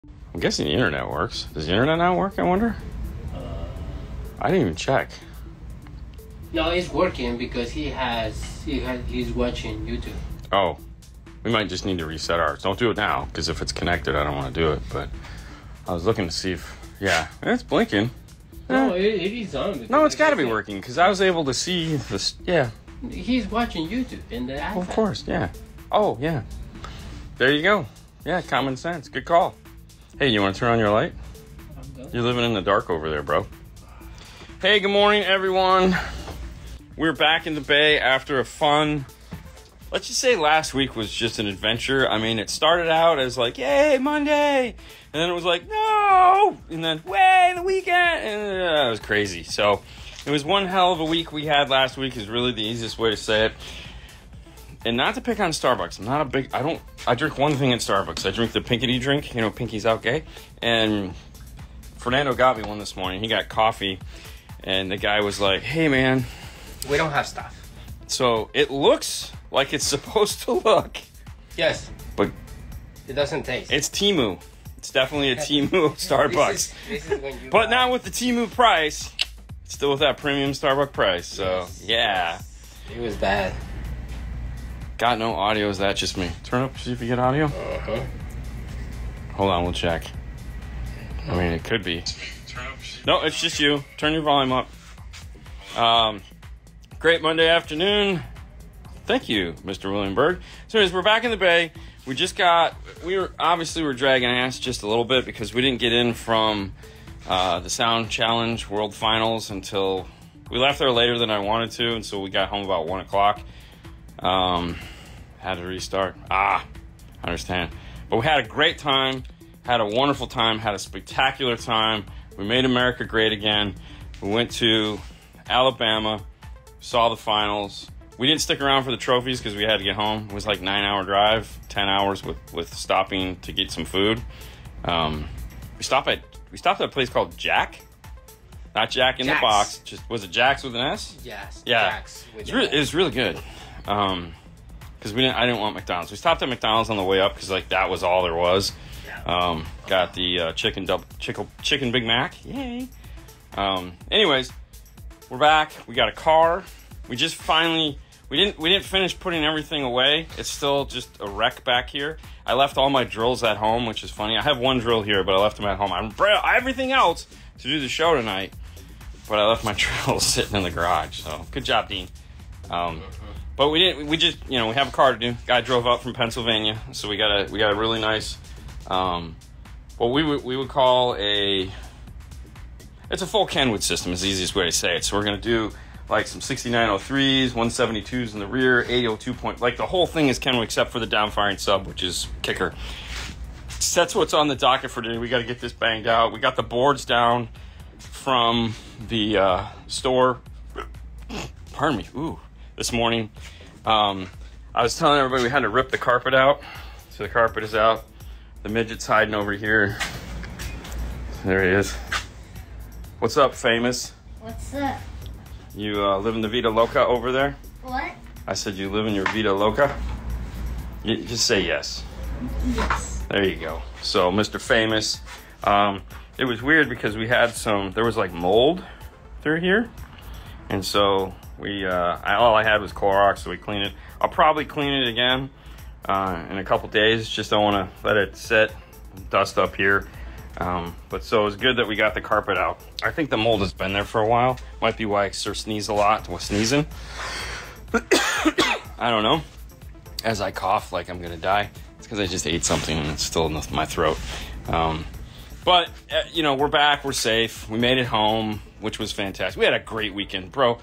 I'm guessing the internet works. Does the internet not work, I wonder? I didn't even check. No, it's working because he's watching YouTube. Oh, we might just need to reset ours. Don't do it now, because if it's connected, I don't want to do it. But I was looking to see if, yeah, it's blinking. No, it is on. No, it's got to be working, because I was able to see this, yeah. He's watching YouTube in the iPad. Well, of course, yeah. Oh, yeah. There you go. Yeah, common sense. Good call. Hey, you want to turn on your light? You're living in the dark over there, bro. Hey, good morning, everyone. We're back in the Bay after a fun, let's just say last week was just an adventure. I mean, it started out as like, yay, Monday. And then it was like, no. And then, way, the weekend. And it was crazy. So it was one hell of a week we had last week is really the easiest way to say it. And not to pick on Starbucks. I'm not a big, I drink one thing at Starbucks. I drink the Pinkity drink, Pinky's Out Gay. And Fernando got me one this morning. He got coffee. And the guy was like, hey, man. We don't have stuff. So it looks like it's supposed to look. Yes. But it doesn't taste. It's Temu. It's definitely a Temu Starbucks. This is when you but now with the Temu price, it's still with that premium Starbucks price. So, yes. Yeah. It was bad. Got no audio. Is that just me? Turn up, see if you get audio. Uh-huh. Hold on, we'll check. I mean, it could be. No, it's just you. Turn your volume up. Great Monday afternoon. Thank you, Mr. William Berg. So anyways, we're back in the Bay. We're dragging ass just a little bit because we didn't get in from the Sound Challenge World Finals until we left there later than I wanted to, and so we got home about 1 o'clock. Had to restart. I understand. But we had a great time, had a wonderful time, had a spectacular time. We made America great again. We went to Alabama, saw the finals. We didn't stick around for the trophies because we had to get home. It was like 9-hour drive, 10 hours with stopping to get some food. We stopped at a place called Jack. Not Jack in the Box. Was it Jack's with an S? Yes. Yeah. Jack's with it was really good. Because I didn't want McDonald's. We stopped at McDonald's on the way up because like that was all there was. Got the chicken Big Mac. Yay. Anyways, we're back. We got a car. We just finally we didn't finish putting everything away. It's still just a wreck back here. I left all my drills at home, which is funny. I have one drill here, but I left them at home. I everything else to do the show tonight, but I left my drills sitting in the garage. So good job, Dean. But we didn't. We just we have a car to do. Guy drove up from Pennsylvania, so we got a really nice. What we would call it's a full Kenwood system is the easiest way to say it. So we're gonna do like some 6903s, 172s in the rear, 802 point, like the whole thing is Kenwood except for the downfiring sub, which is kicker. So that's what's on the docket for today. We got to get this banged out. We got the boards down from the store. Pardon me. This morning. I was telling everybody we had to rip the carpet out. So the carpet is out. The midget's hiding over here. There he is. What's up, famous? What's up? You live in the Vida Loca over there? What? I said you live in your Vida Loca? Just say yes. Yes. There you go. So, Mr. Famous. It was weird because there was like mold through here. And so all I had was Clorox, so we cleaned it. I'll probably clean it again in a couple days. Just don't want to let it sit, dust up here. But so it was good that we got the carpet out. I think the mold has been there for a while. Might be why I sneeze a lot with sneezing. I don't know. As I cough like I'm going to die. It's because I just ate something and it's still in my throat. But, we're back. We're safe. We made it home, which was fantastic. We had a great weekend. Bro,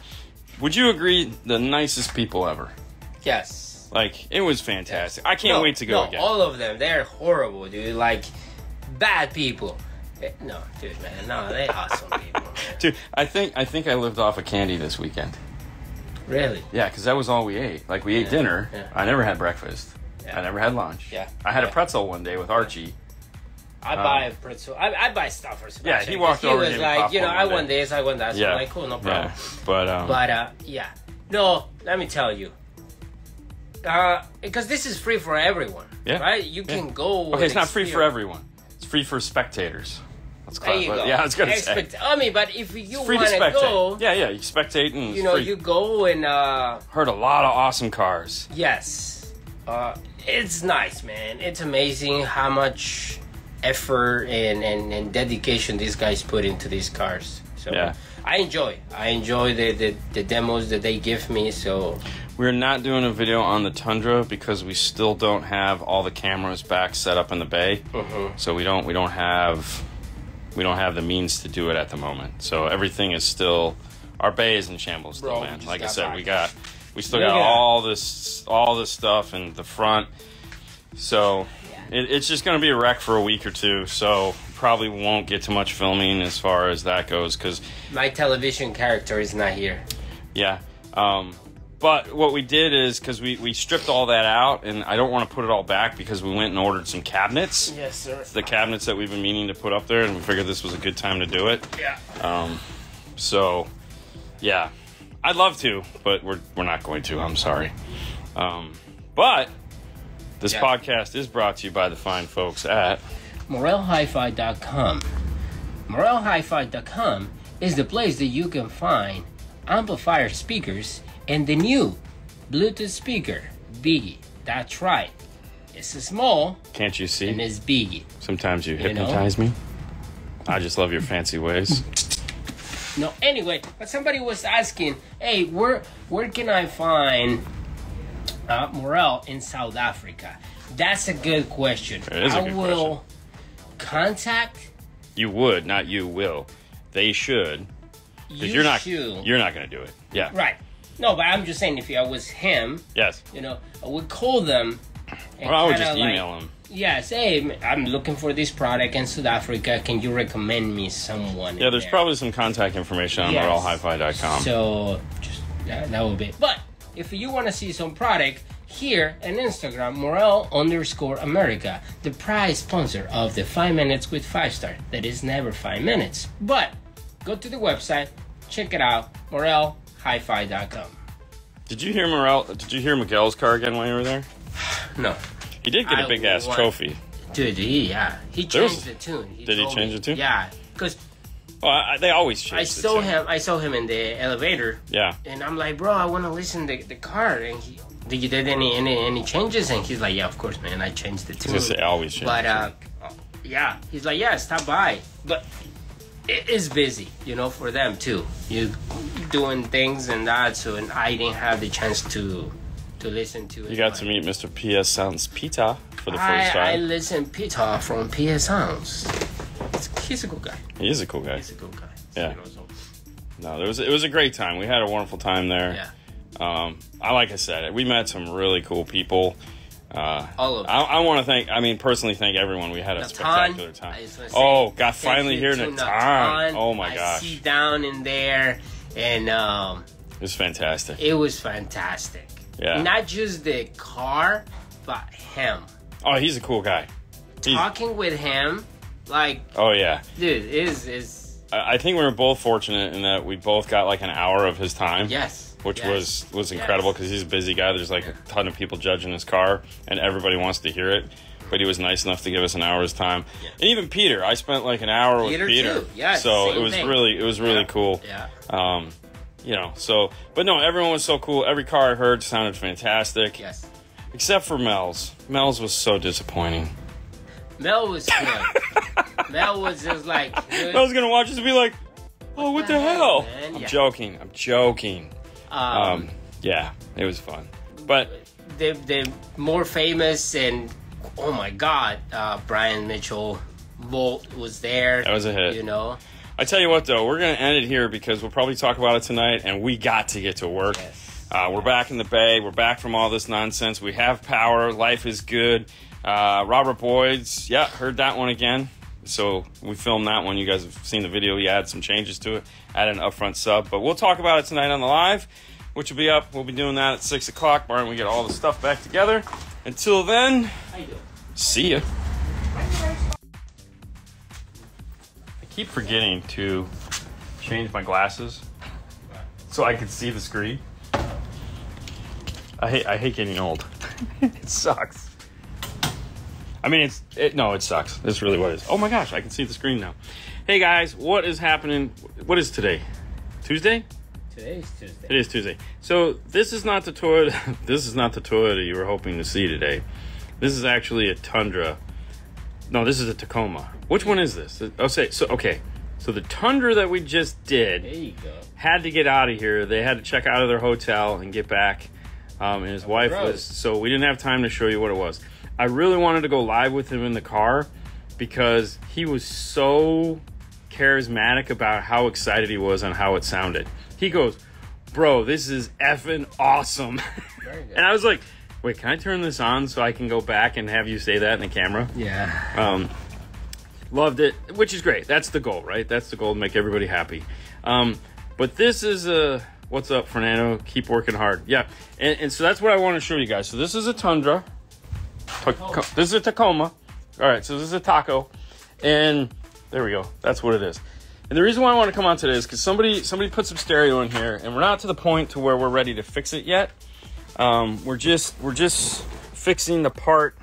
would you agree the nicest people ever? Yes. Like, it was fantastic. I can't wait to go again. All of them. They're horrible, dude. Like, bad people. No, dude, man. No, they're awesome people, man. Dude, I think I lived off of candy this weekend. Really? Yeah, because that was all we ate. Like, we ate dinner. Yeah. I never had breakfast. Yeah. I never had lunch. Yeah. I had a pretzel one day with Archie. I buy a pretzel. I buy stuff for Sebastian. Yeah, he walked over and he was like, I want this, I want that. So I'm like, cool, no problem. Yeah. Yeah. No, let me tell you. Because this is free for everyone. Yeah. Right? You can go. Okay, it's not free for everyone. It's free for spectators. Let's There you go. Yeah, I was gonna say. I mean, but if you Free to want to spectate. go, Yeah, you spectate and you know, free. you go and Heard a lot of awesome cars. yes, it's nice, man. It's amazing how much effort and dedication these guys put into these cars. So Yeah. I enjoy the demos that they give me. So We're not doing a video on the Tundra because we still don't have all the cameras back set up in the bay. So we don't have the means to do it at the moment. So everything is still, our bay is in shambles still, Bro, man. we Like I just said, got we still got all this stuff in the front. So it's just going to be a wreck for a week or two. So probably won't get too much filming as far as that goes because my television character is not here. yeah. But what we did is, because we stripped all that out, and I don't want to put it all back because we went and ordered some cabinets. Yes, sir. The cabinets that we've been meaning to put up there, and we figured this was a good time to do it. Yeah. So, yeah. I'd love to, but we're not going to. I'm sorry. But this podcast is brought to you by the fine folks at MorelHiFi.com. MorelHiFi.com is the place that you can find amplifier speakers and the new Bluetooth speaker, Biggie. That's right. It's small Can't You See? and it's Biggie. Sometimes you know? hypnotize me. I just love your fancy ways. No, anyway, but somebody was asking, hey, where can I find Morel in South Africa? That's a good question. It is a good I will contact You would, not you will. They should. Because you're not going to do it. Yeah. Right. No, but I'm just saying if I was him, Yes. you know, I would call them. And Or I would kinda just email them. Yes, hey, I'm looking for this product in South Africa. Can you recommend me someone? Yeah, there's probably some contact information on morelhifi.com. So, just that would be. But if you want to see some product, here on Instagram, Morel_America, the prize sponsor of the 5 Minutes with 5 Star. That is never 5 minutes. But go to the website, check it out, morelhifi.com. Did you hear Miguel's car again while you were there? No. He did get a big ass trophy. Dude, he changed the tune. Did he change the tune? Yeah, because They always change I the tune. saw him in the elevator. Yeah. And I'm like, bro, I want to listen to the car. And did you did any changes? And he's like, yeah, of course, man. I changed the tune. They always change. But yeah, he's like, yeah, stop by. But it is busy, you know, for them too. You doing things and that. So and I didn't have the chance to listen to it. You got to meet Mr. P.S. Sounds Pita for the first I time. listened Pita from PS Sounds. He's a cool guy. He is a cool guy. He's a cool guy. Yeah. You know, so. No, it was a great time. We had a wonderful time there. Yeah. Like I said, we met some really cool people. All of them. I want to personally thank everyone. We had a spectacular time. Finally here in Natan. Oh my gosh. I sit down in there and it was fantastic. it was fantastic. Yeah. Not just the car, but him. Oh, he's a cool guy. Talking with him, like, Oh yeah. dude, is I think we were both fortunate in that we both got like an hour of his time. yes. Which yes, was incredible because he's a busy guy. There's like a ton of people judging his car, and everybody wants to hear it. But he was nice enough to give us an hour's time. Yeah. And even Peter, I spent like an hour with Peter. Too. Yes, so it was really cool. Yeah. You know, but no, everyone was so cool. Every car I heard sounded fantastic. Yes. Except for Mel's. Mel's was so disappointing. Mel was good. Mel was just like, good. I was gonna watch this and be like, oh, what the hell? Man? I'm joking. Yeah, it was fun. But the more famous and oh my god, Brian Mitchell Volt was there. That was a hit. You know. I tell you what, though, we're going to end it here because we'll probably talk about it tonight, and we got to get to work. Yes. We're back in the Bay. We're back from all this nonsense. We have power. Life is good. Robert Boyd's, heard that one again. So we filmed that one. You guys have seen the video. He added some changes to it. Added an upfront sub. But we'll talk about it tonight on the live, which will be up. We'll be doing that at 6 o'clock. Barton, we get all the stuff back together. Until then, see ya. I keep forgetting to change my glasses so I can see the screen. I hate getting old. It sucks. I mean, no, it sucks. That's really what it is. Oh my gosh, I can see the screen now. Hey guys, what is happening? What is today? Tuesday? Today's Tuesday. It is Tuesday. So this is not the Toyota. This is not the Toyota you were hoping to see today. This is actually a Tundra. No, this is a Tacoma. Which one is this? Okay. So the Tundra that we just did There you go. had to get out of here. They had to check out of their hotel and get back. And his wife was, so we didn't have time to show you what it was. I really wanted to go live with him in the car because he was so charismatic about how excited he was on how it sounded. He goes, bro, this is effing awesome. Very good. And I was like, wait, can I turn this on so I can go back and have you say that in the camera? Yeah. Loved it, which is great. That's the goal, right? That's the goal, to make everybody happy. But this is what's up, Fernando? Keep working hard. Yeah, and so that's what I want to show you guys. So this is a Tundra. This is a Tacoma. All right, so this is a Taco. And there we go. That's what it is. And the reason why I want to come on today is because somebody put some stereo in here, and we're not to the point to where we're ready to fix it yet. We're just fixing the part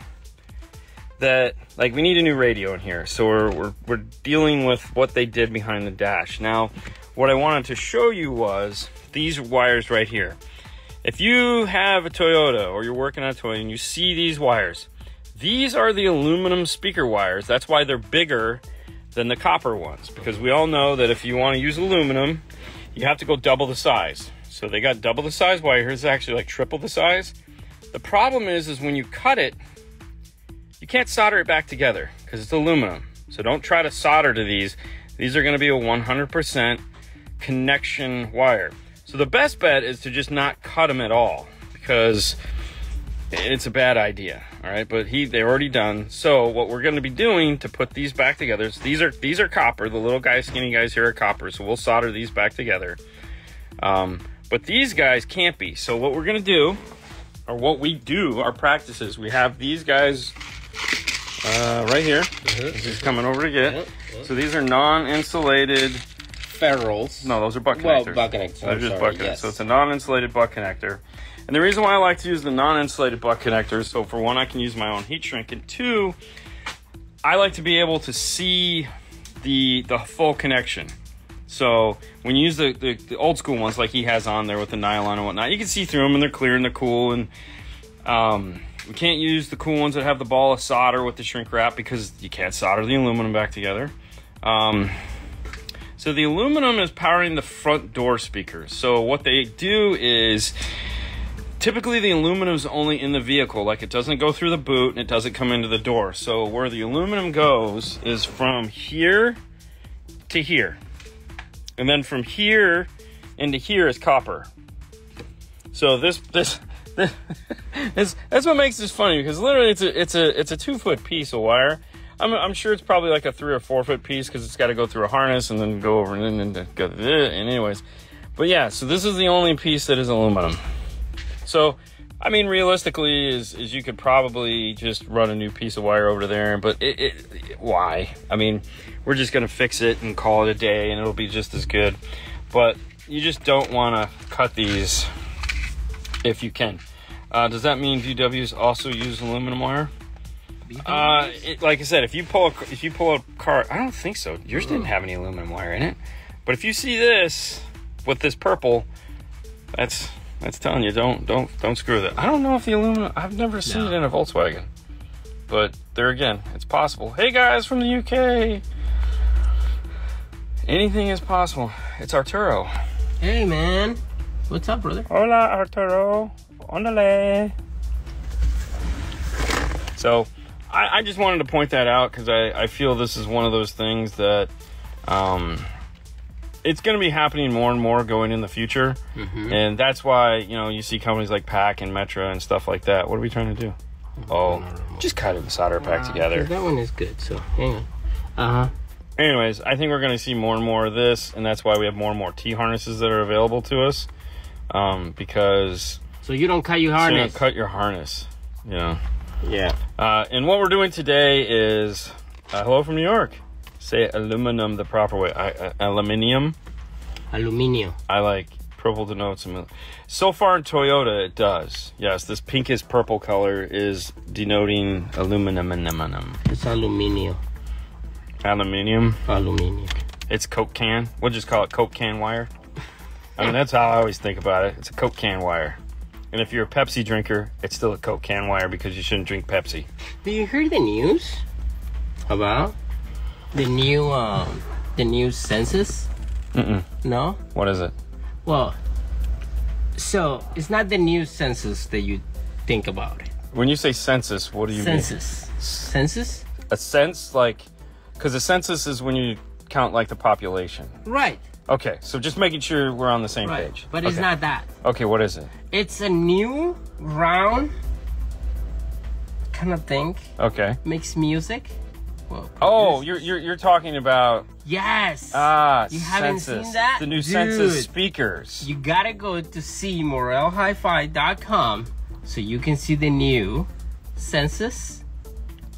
that, like, we need a new radio in here. So we're dealing with what they did behind the dash. Now, what I wanted to show you was these wires right here. If you have a Toyota or you're working on a Toyota and you see these wires, these are the aluminum speaker wires. That's why they're bigger than the copper ones, because we all know that if you want to use aluminum, you have to go double the size. So they got double the size wire. Here's actually like triple the size. The problem is when you cut it, you can't solder it back together because it's aluminum. So don't try to solder to these. These are going to be a 100% connection wire. So the best bet is to just not cut them at all, because it's a bad idea. All right, but they're already done. So what we're going to be doing to put these back together, so these are copper. The little guys, skinny guys here are copper. So we'll solder these back together. But these guys can't be. So what we're going to do, or what we do, our practices, we have these guys right here. This is coming over to get. So these are non-insulated ferrules. No, those are butt connectors. Well, butt connectors. They're just sorry, butt connectors. yes. So it's a non-insulated butt connector. And the reason why I like to use the non-insulated butt connectors, so for one, I can use my own heat shrink, and two, I like to be able to see the full connection. So when you use the old school ones like he has on there with the nylon and whatnot, you can see through them and they're clear and they're cool. And we can't use the cool ones that have the ball of solder with the shrink wrap because you can't solder the aluminum back together. So the aluminum is powering the front door speakers. So what they do is, typically the aluminum is only in the vehicle, like it doesn't go through the boot and it doesn't come into the door. So where the aluminum goes is from here to here. And then from here into here is copper. So that's what makes this funny, because literally it's a 2-foot piece of wire. I'm sure it's probably like a 3 or 4 foot piece because it's got to go through a harness and then go over and then go. And anyways, but yeah, so this is the only piece that is aluminum. So, I mean, realistically, is you could probably just run a new piece of wire over there, but why? I mean, we're just gonna fix it and call it a day, and it'll be just as good. But you just don't want to cut these if you can. Does that mean VWs also use aluminum wire? Like I said, if you pull a car, I don't think so. Yours didn't have any aluminum wire in it. But if you see this with this purple, that's telling you don't screw with it. I don't know if the aluminum, I've never seen it in a Volkswagen, but there again, it's possible. Hey guys from the UK, anything is possible. It's Arturo. Hey man, what's up, brother? Hola Arturo, ondale. So I just wanted to point that out because I feel this is one of those things that it's going to be happening more and more going in the future. Mm-hmm. And that's why, you see companies like PAC and Metra and stuff like that. What are we trying to do? Just cut it and solder it back together. That one is good, so hang on. Anyways, I think we're going to see more and more of this, and that's why we have more and more T-harnesses that are available to us. Because... So you don't cut your harness. So you don't cut your harness, Yeah. And what we're doing today is... hello from New York. Say aluminum the proper way. Aluminium. Aluminio. I like Purple denotes so far in Toyota, it does. Yes, this pinkish purple color is denoting aluminum. It's aluminium. Aluminium. It's Coke can. We'll just call it Coke can wire. I mean, that's how I always think about it. It's a Coke can wire. And if you're a Pepsi drinker, it's still a Coke can wire because you shouldn't drink Pepsi. Do you hear the news about the new census? No? What is it? Well, so it's not the new census that you think about. When you say census, what do you mean? Census? A sense, like, because a census is when you count, like, the population. Right. Okay, so just making sure we're on the same page. But it's not that. Okay, what is it? It's a new, round kind of thing. Okay. Makes music. Well, you're talking about... Yes. You haven't census. seen that? The new census speakers. You gotta go to see morelhifi.com so you can see the new census.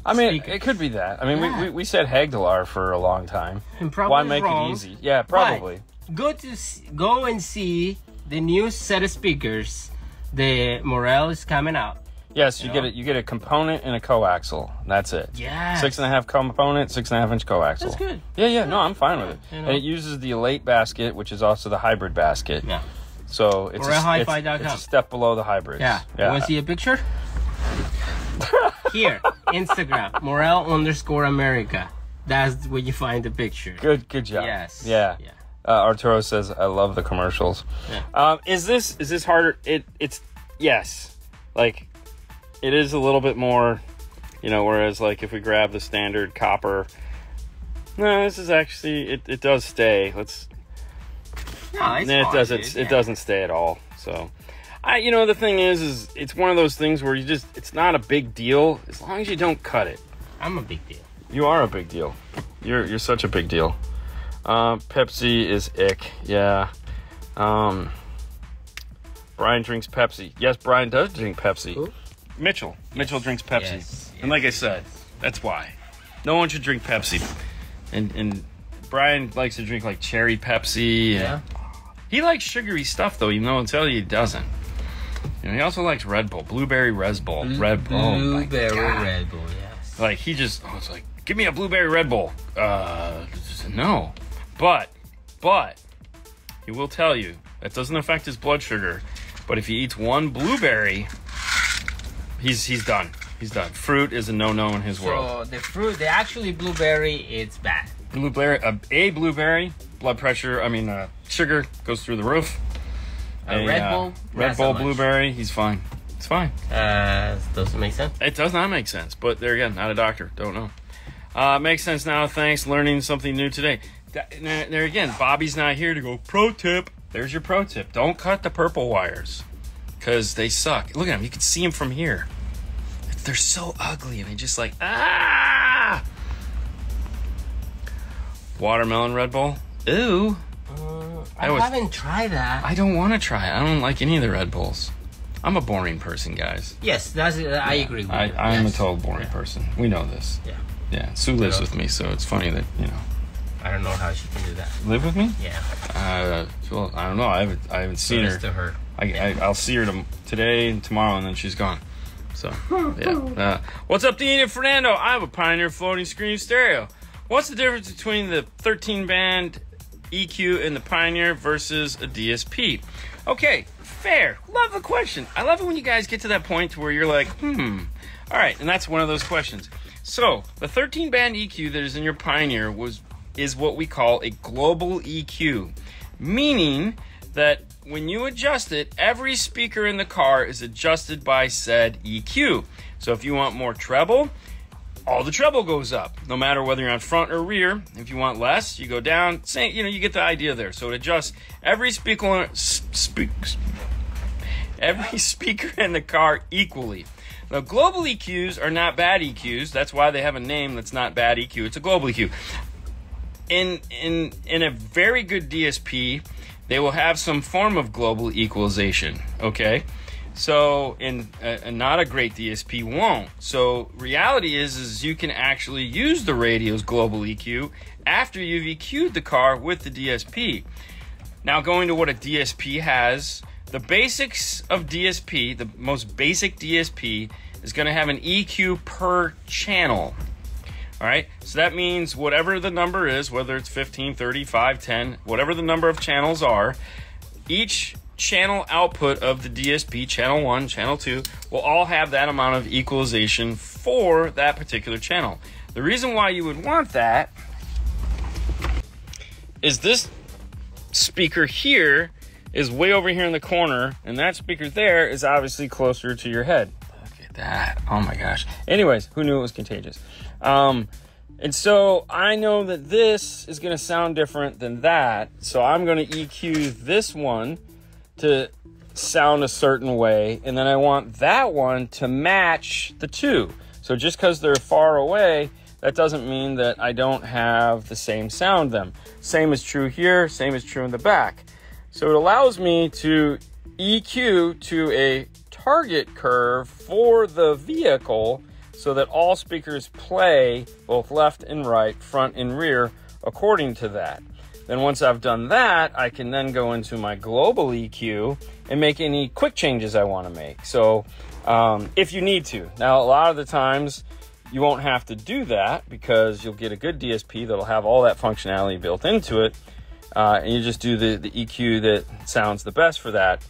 I mean, speakers. it could be that. I mean, we said Hagdalar for a long time. And probably why make wrong, it easy? Yeah, probably. Go and see the new set of speakers. The Morel is coming out. Yes, you get a component and a coaxial. That's it. Yeah. 6.5 component, 6.5 inch coaxial. That's good. Yeah. No, I'm fine with it. You know. And it uses the Elate basket, which is also the hybrid basket. Yeah. So it's MorelHiFi.com. it's a step below the hybrids. Yeah. You want to see a picture? Here, Instagram, Morel_America. That's where you find the picture. Good job. Yes. Yeah. Arturo says, I love the commercials. Yeah. Is this harder? It's yes. Like, it is a little bit more, whereas, like, if we grab the standard copper, no, this is actually, it does stay. It doesn't stay at all. So, the thing is it's one of those things where it's not a big deal as long as you don't cut it. I'm a big deal. You are a big deal. You're such a big deal. Pepsi is ick. Yeah. Brian drinks Pepsi. Yes, Brian does drink Pepsi. Who? Mitchell drinks Pepsi. Yes. And like I said, that's why. No one should drink Pepsi. And Brian likes to drink like cherry Pepsi. Yeah. He likes sugary stuff though, even though I'll tell you he doesn't. He also likes Red Bull, blueberry Red Bull. Blueberry Red Bull, yes. Like he just, it's like, give me a blueberry Red Bull. No. But he will tell you that doesn't affect his blood sugar. But if he eats one blueberry, he's done. He's done. Fruit is a no-no in his world. So the fruit, the blueberry, it's bad. Blueberry, blood pressure, sugar goes through the roof. Red Bull? Red Bull blueberry, he's fine. It's fine. Doesn't make sense? It does not make sense, but there again, not a doctor. Don't know. Makes sense now, thanks. Learning something new today. There again, Bobby's not here to go, pro tip. There's your pro tip. Don't cut the purple wires because they suck. Look at them. You can see them from here. They're so ugly and they just like, Watermelon Red Bull? Ew. I haven't tried that. I don't want to try it. I don't like any of the Red Bulls. I'm a boring person, guys. Yes, I agree with you. I'm a total boring person. We know this. Yeah. Yeah. Sue lives with me, so it's funny that, I don't know how she can do that. Live with me? Yeah. Well, I don't know. I haven't seen her. To her. I'll see her today and tomorrow, and then she's gone. So, yeah. What's up, Dean and Fernando? I have a Pioneer floating screen stereo. What's the difference between the 13-band EQ and the Pioneer versus a DSP? Okay, fair. Love the question. I love it when you guys get to that point where you're like, All right, and that's one of those questions. So, the 13-band EQ that is in your Pioneer is what we call a global EQ, meaning that when you adjust it, every speaker in the car is adjusted by said EQ. So if you want more treble, all the treble goes up, no matter whether you're on front or rear. If you want less, you go down. You get the idea there. So it adjusts every speaker in the car equally. Now, global EQs are not bad EQs. That's why they have a name that's not bad EQ. It's a global EQ. In a very good DSP, they will have some form of global equalization, okay? So, not a great DSP won't. So, reality is you can actually use the radio's global EQ after you've EQ'd the car with the DSP. Now going to what a DSP has, the basics of DSP, the most basic DSP is going to have an EQ per channel. All right, so that means whatever the number is, whether it's 15, 30, 5, 10, whatever the number of channels are, each channel output of the DSP, channel 1, channel 2, will all have that amount of equalization for that particular channel. The reason why you would want that is this speaker here is way over here in the corner, and that speaker there is obviously closer to your head. Look at that. Oh my gosh. Anyways, who knew it was contagious? And so I know that this is going to sound different than that. So I'm going to EQ this one to sound a certain way. And then I want that one to match the two. So just because they're far away, that doesn't mean that I don't have the same sound them. Same is true here. Same is true in the back. So it allows me to EQ to a target curve for the vehicle so that all speakers play both left and right, front and rear, according to that. Then once I've done that, I can then go into my global EQ and make any quick changes I want to make. So if you need to. Now, a lot of the times you won't have to do that because you'll get a good DSP that'll have all that functionality built into it. And you just do the EQ that sounds the best for that.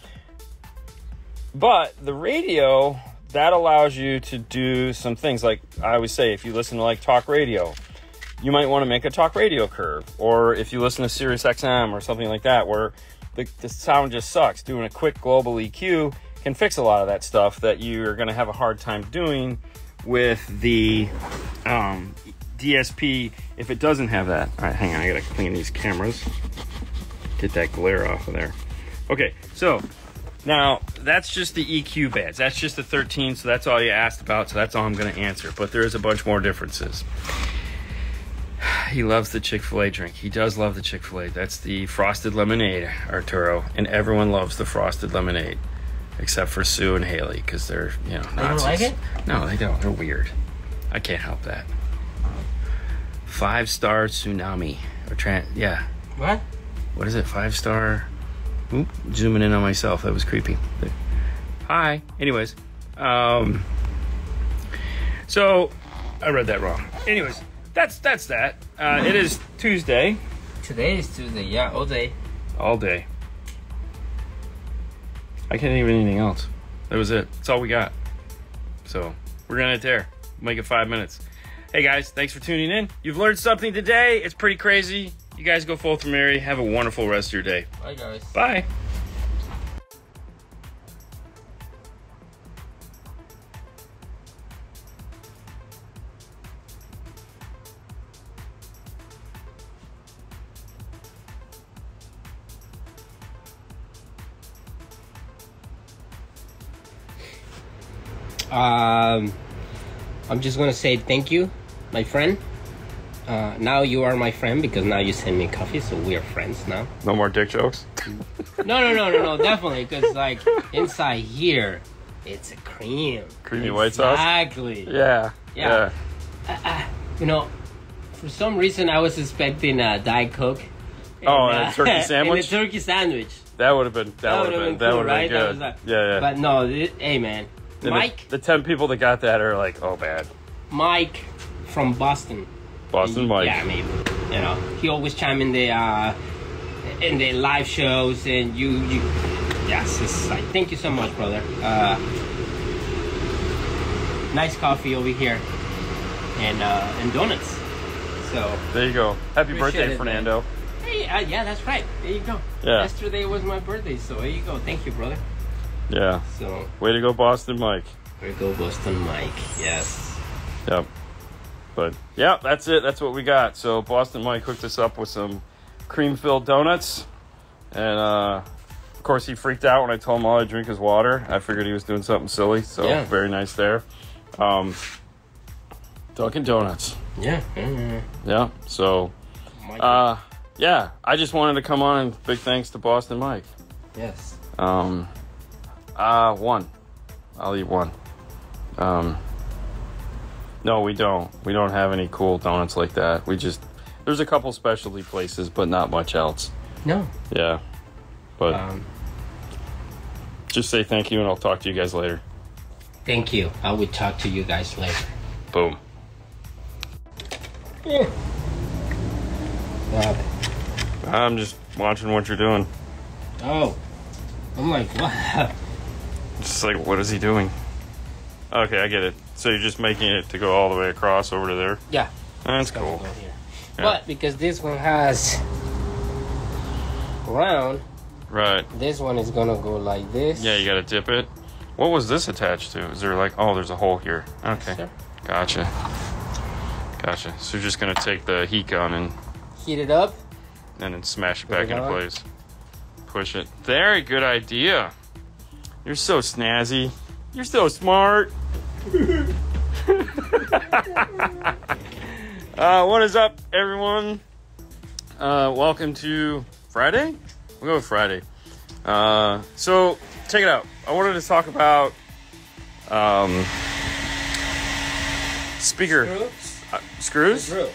But the radio, that allows you to do some things. Like I always say, if you listen to like talk radio, you might want to make a talk radio curve. Or if you listen to Sirius XM or something like that, where the sound just sucks, doing a quick global EQ can fix a lot of that stuff that you're going to have a hard time doing with the DSP if it doesn't have that. All right, hang on, I got to clean these cameras. Get that glare off of there. Okay, so now that's just the EQ bands. That's just the 13, so that's all you asked about, so that's all I'm going to answer. But there is a bunch more differences. He loves the Chick-fil-A drink. He does love the Chick-fil-A. That's the frosted lemonade, Arturo. And everyone loves the frosted lemonade, except for Sue and Haley, because they're, you know, Nazis. They don't like it? No, they don't. They're weird. I can't help that. 5-star tsunami. Yeah. What? What is it? 5-star? Oop, zooming in on myself. That was creepy. Hi. Anyways. So, I read that wrong. Anyways, that's that. It is Tuesday. Today is Tuesday. Yeah, all day. All day. I can't think of anything else. That was it. That's all we got. So, we're going to end it there. Make it 5 minutes. Hey guys, thanks for tuning in. You've learned something today. It's pretty crazy. You guys go full for Mary. Have a wonderful rest of your day. Bye, guys. Bye. I'm just gonna say thank you, my friend. Now you are my friend because now you send me coffee, so we are friends now. No more dick jokes? No, definitely, because like inside here, it's a cream. Creamy white sauce? Exactly. Yeah. You know, for some reason I was expecting a Diet Coke. And a turkey sandwich? And a turkey sandwich. That would have been cool, right? Good. Yeah. But no, hey man, Mike. The 10 people that got that are like, oh bad. Mike from Boston. Mike. Yeah, maybe. You know, he always chime in the live shows, and you. Yes, it's like thank you so much, brother. Nice coffee over here, and donuts. So there you go. Happy birthday, Fernando. Hey, yeah, that's right. There you go. Yeah. Yesterday was my birthday, so there you go. Thank you, brother. Yeah. So. Way to go, Boston Mike. Way to go, Boston Mike. Yes. Yep. But yeah, that's it. That's what we got. So Boston Mike hooked us up with some cream-filled donuts, and of course he freaked out when I told him all I drink is water. I figured he was doing something silly. So yeah. Very nice there. Dunkin' Donuts. Yeah. Yeah. So, yeah. I just wanted to come on and big thanks to Boston Mike. Yes. One. I'll eat one. No, we don't. We don't have any cool donuts like that. There's a couple specialty places, but not much else. No. Yeah. But just say thank you, and I'll talk to you guys later. Thank you. I will talk to you guys later. Boom. Yeah. I'm just watching what you're doing. Oh. I'm like, what? Just like, what is he doing? Okay, I get it. So you're just making it to go all the way across over to there? Yeah. That's cool. Yeah. Yeah. But because this one has round, Right. this one is gonna go like this. Yeah, you gotta dip it. What was this attached to? Is there like, oh, there's a hole here. Okay. Sure. Gotcha. Gotcha. So you're just gonna take the heat gun and Heat it up. then smash it Put back it into on. place. Push it. Very good idea. You're so snazzy. You're so smart. What is up, everyone? Welcome to Friday? We'll go with Friday. So, check it out. I wanted to talk about speaker screws. Screw.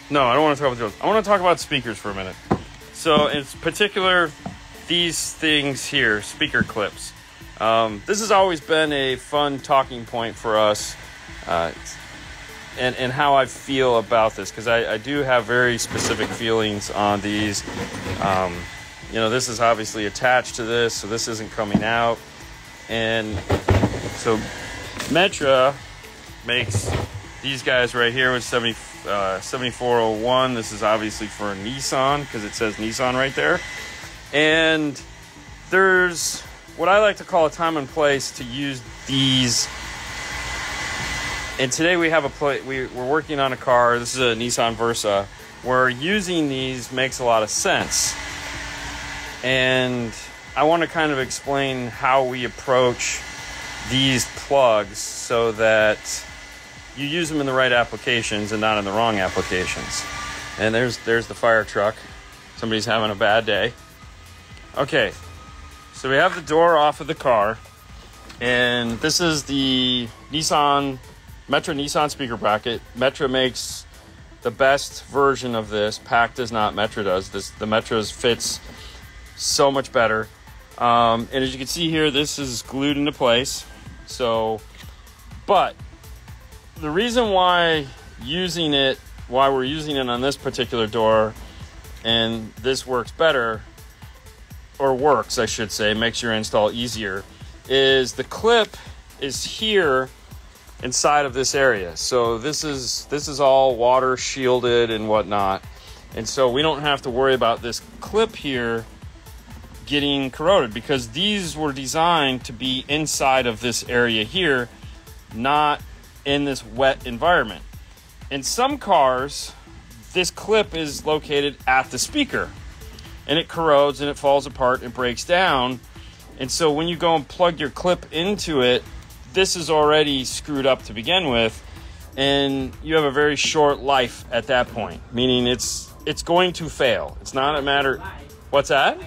No, I don't want to talk about those. I want to talk about speakers for a minute. So, in particular, these things here, speaker clips. This has always been a fun talking point for us, and how I feel about this, because I do have very specific feelings on these. You know, this is obviously attached to this, so this isn't coming out. And so Metra makes these guys right here with 7401. This is obviously for a Nissan, because it says Nissan right there. And there's what I like to call a time and place to use these. And today we have we're working on a car. This is a Nissan Versa, where using these makes a lot of sense. And I want to kind of explain how we approach these plugs so that you use them in the right applications and not in the wrong applications. And there's the fire truck. Somebody's having a bad day. Okay, so we have the door off of the car, and this is the Metra Nissan speaker bracket. Metra makes the best version of this. PAC does not, Metra does. The Metra's fits so much better. And as you can see here, this is glued into place. So, but the reason why we're using it on this particular door, and this works better, or works, I should say, makes your install easier, is the clip is here inside of this area. So this is all water shielded and whatnot. And so we don't have to worry about this clip here getting corroded, because these were designed to be inside of this area here, not in this wet environment. In some cars, this clip is located at the speaker, and it corrodes and it falls apart and breaks down. And so when you go and plug your clip into it, this is already screwed up to begin with, and you have a very short life at that point, meaning it's going to fail. It's not a matter. What's that?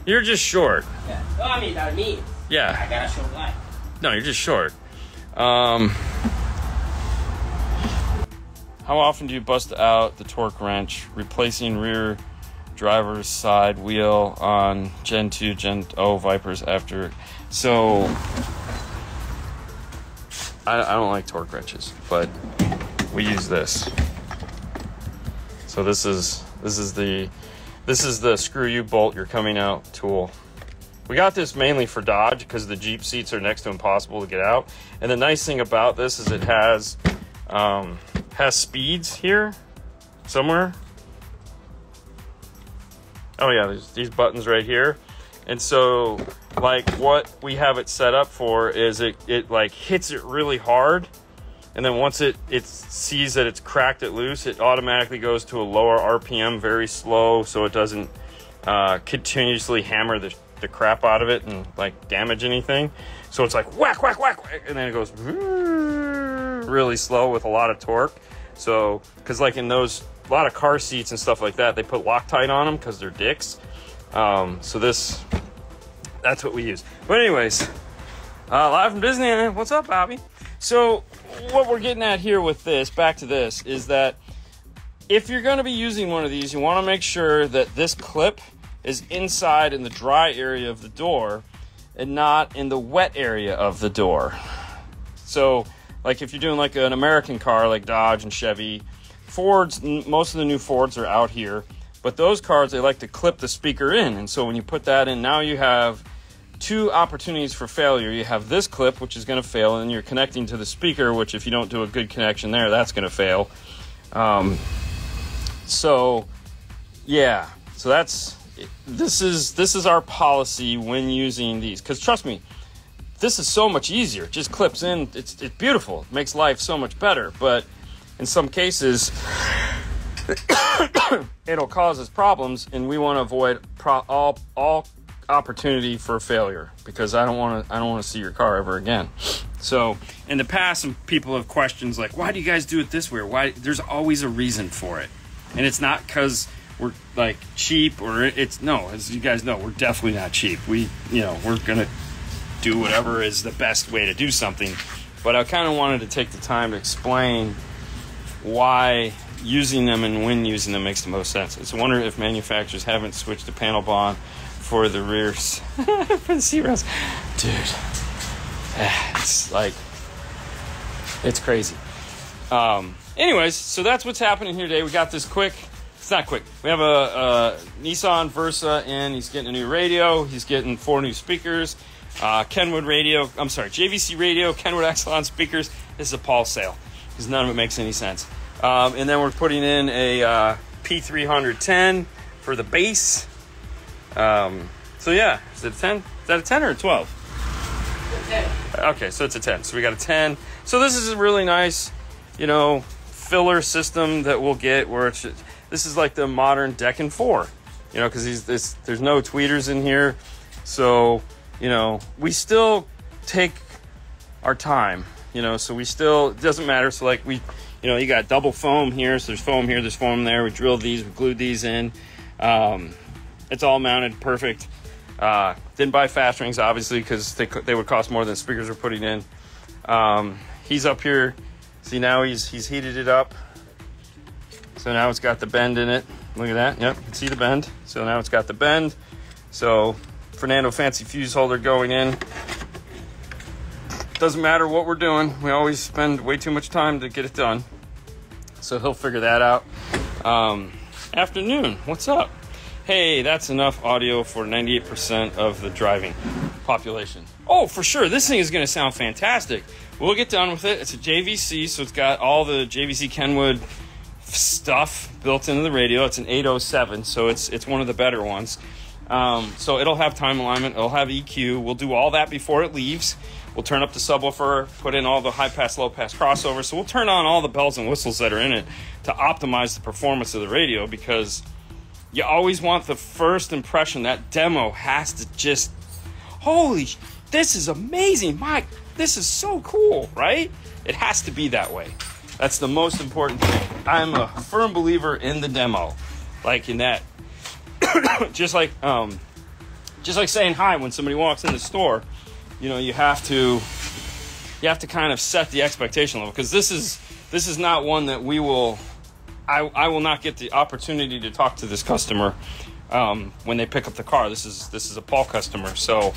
You're just short. Yeah. No, I mean, Yeah. I got a short life. No, you're just short. How often do you bust out the torque wrench replacing rear driver's side wheel on Gen 2, Gen 0 Vipers after? So, I don't like torque wrenches, but we use this. So this is the screw you bolt your coming out tool. We got this mainly for Dodge because the Jeep seats are next to impossible to get out. And the nice thing about this is it has speeds here somewhere. Oh yeah, there's these buttons right here. And so like what we have it set up for is it like hits it really hard. And then once it sees that it's cracked it loose, it automatically goes to a lower RPM, very slow, so it doesn't continuously hammer the crap out of it and like damage anything. So it's like whack, whack, whack, whack, and then it goes really slow with a lot of torque. So, because like in those, a lot of car seats and stuff like that, they put Loctite on them because they're dicks. So that's what we use. But anyways, live from Disney. What's up, Bobby? So what we're getting at here with this, back to this, is that if you're going to be using one of these, you want to make sure that this clip is inside in the dry area of the door and not in the wet area of the door. So, like if you're doing like an American car like Dodge and Chevy, Fords, most of the new Fords are out here, but those cars, they like to clip the speaker in. And so when you put that in, now you have two opportunities for failure. You have this clip, which is going to fail, and you're connecting to the speaker, which if you don't do a good connection there, that's going to fail. So yeah, so this is our policy when using these, because trust me, this is so much easier. It just clips in. It's beautiful. It makes life so much better. But in some cases, it'll cause us problems, and we want to avoid all opportunity for failure, because I don't want to see your car ever again. So in the past, some people have questions like, why do you guys do it this way? Why? There's always a reason for it, and it's not because we're like cheap, or as you guys know, we're definitely not cheap. We're gonna do whatever is the best way to do something. But I kind of wanted to take the time to explain why using them and when using them makes the most sense. It's a wonder if manufacturers haven't switched to panel bond for the rears for the seat rails. Dude, it's crazy. Anyways, so that's what's happening here today. We got this it's not quick. We have a Nissan Versa in. He's getting a new radio. He's getting 4 new speakers. Kenwood radio. I'm sorry, JVC radio, Kenwood Exelon speakers. This is a Paul sale, because none of it makes any sense. And then we're putting in a P310 for the bass. So yeah, is it a 10? Is that a 10 or a 12? 10. Okay, so it's a 10. So we got a 10. So this is a really nice, filler system that we'll get, where this is like the modern Decken 4, because there's no tweeters in here. So, we still take our time, so we still, it doesn't matter. So like you got double foam here, so there's foam here, there's foam there. We drilled these, we glued these in. It's all mounted perfect. Didn't buy fast rings, obviously, because they would cost more than the speakers we're putting in. He's up here. See, now he's heated it up. So now it's got the bend in it. Look at that. Yep, you can see the bend. So now it's got the bend. So Fernando fancy fuse holder going in. Doesn't matter what we're doing. We always spend way too much time to get it done. So he'll figure that out. Afternoon, what's up? Hey, that's enough audio for 98% of the driving population. Oh, for sure. This thing is going to sound fantastic. We'll get done with it. It's a JVC, so it's got all the JVC Kenwood stuff built into the radio. It's an 807, so it's one of the better ones. So it'll have time alignment. It'll have EQ. We'll do all that before it leaves. We'll turn up the subwoofer, put in all the high-pass, low-pass crossovers. So we'll turn on all the bells and whistles that are in it to optimize the performance of the radio, because you always want the first impression. That demo has to just, this is amazing. Mike, this is so cool, right? It has to be that way. That's the most important thing. I'm a firm believer in the demo. Like in that, just like saying hi when somebody walks in the store, you have to kind of set the expectation level, because this is not one that I will not get the opportunity to talk to this customer when they pick up the car. This is a Paul customer, so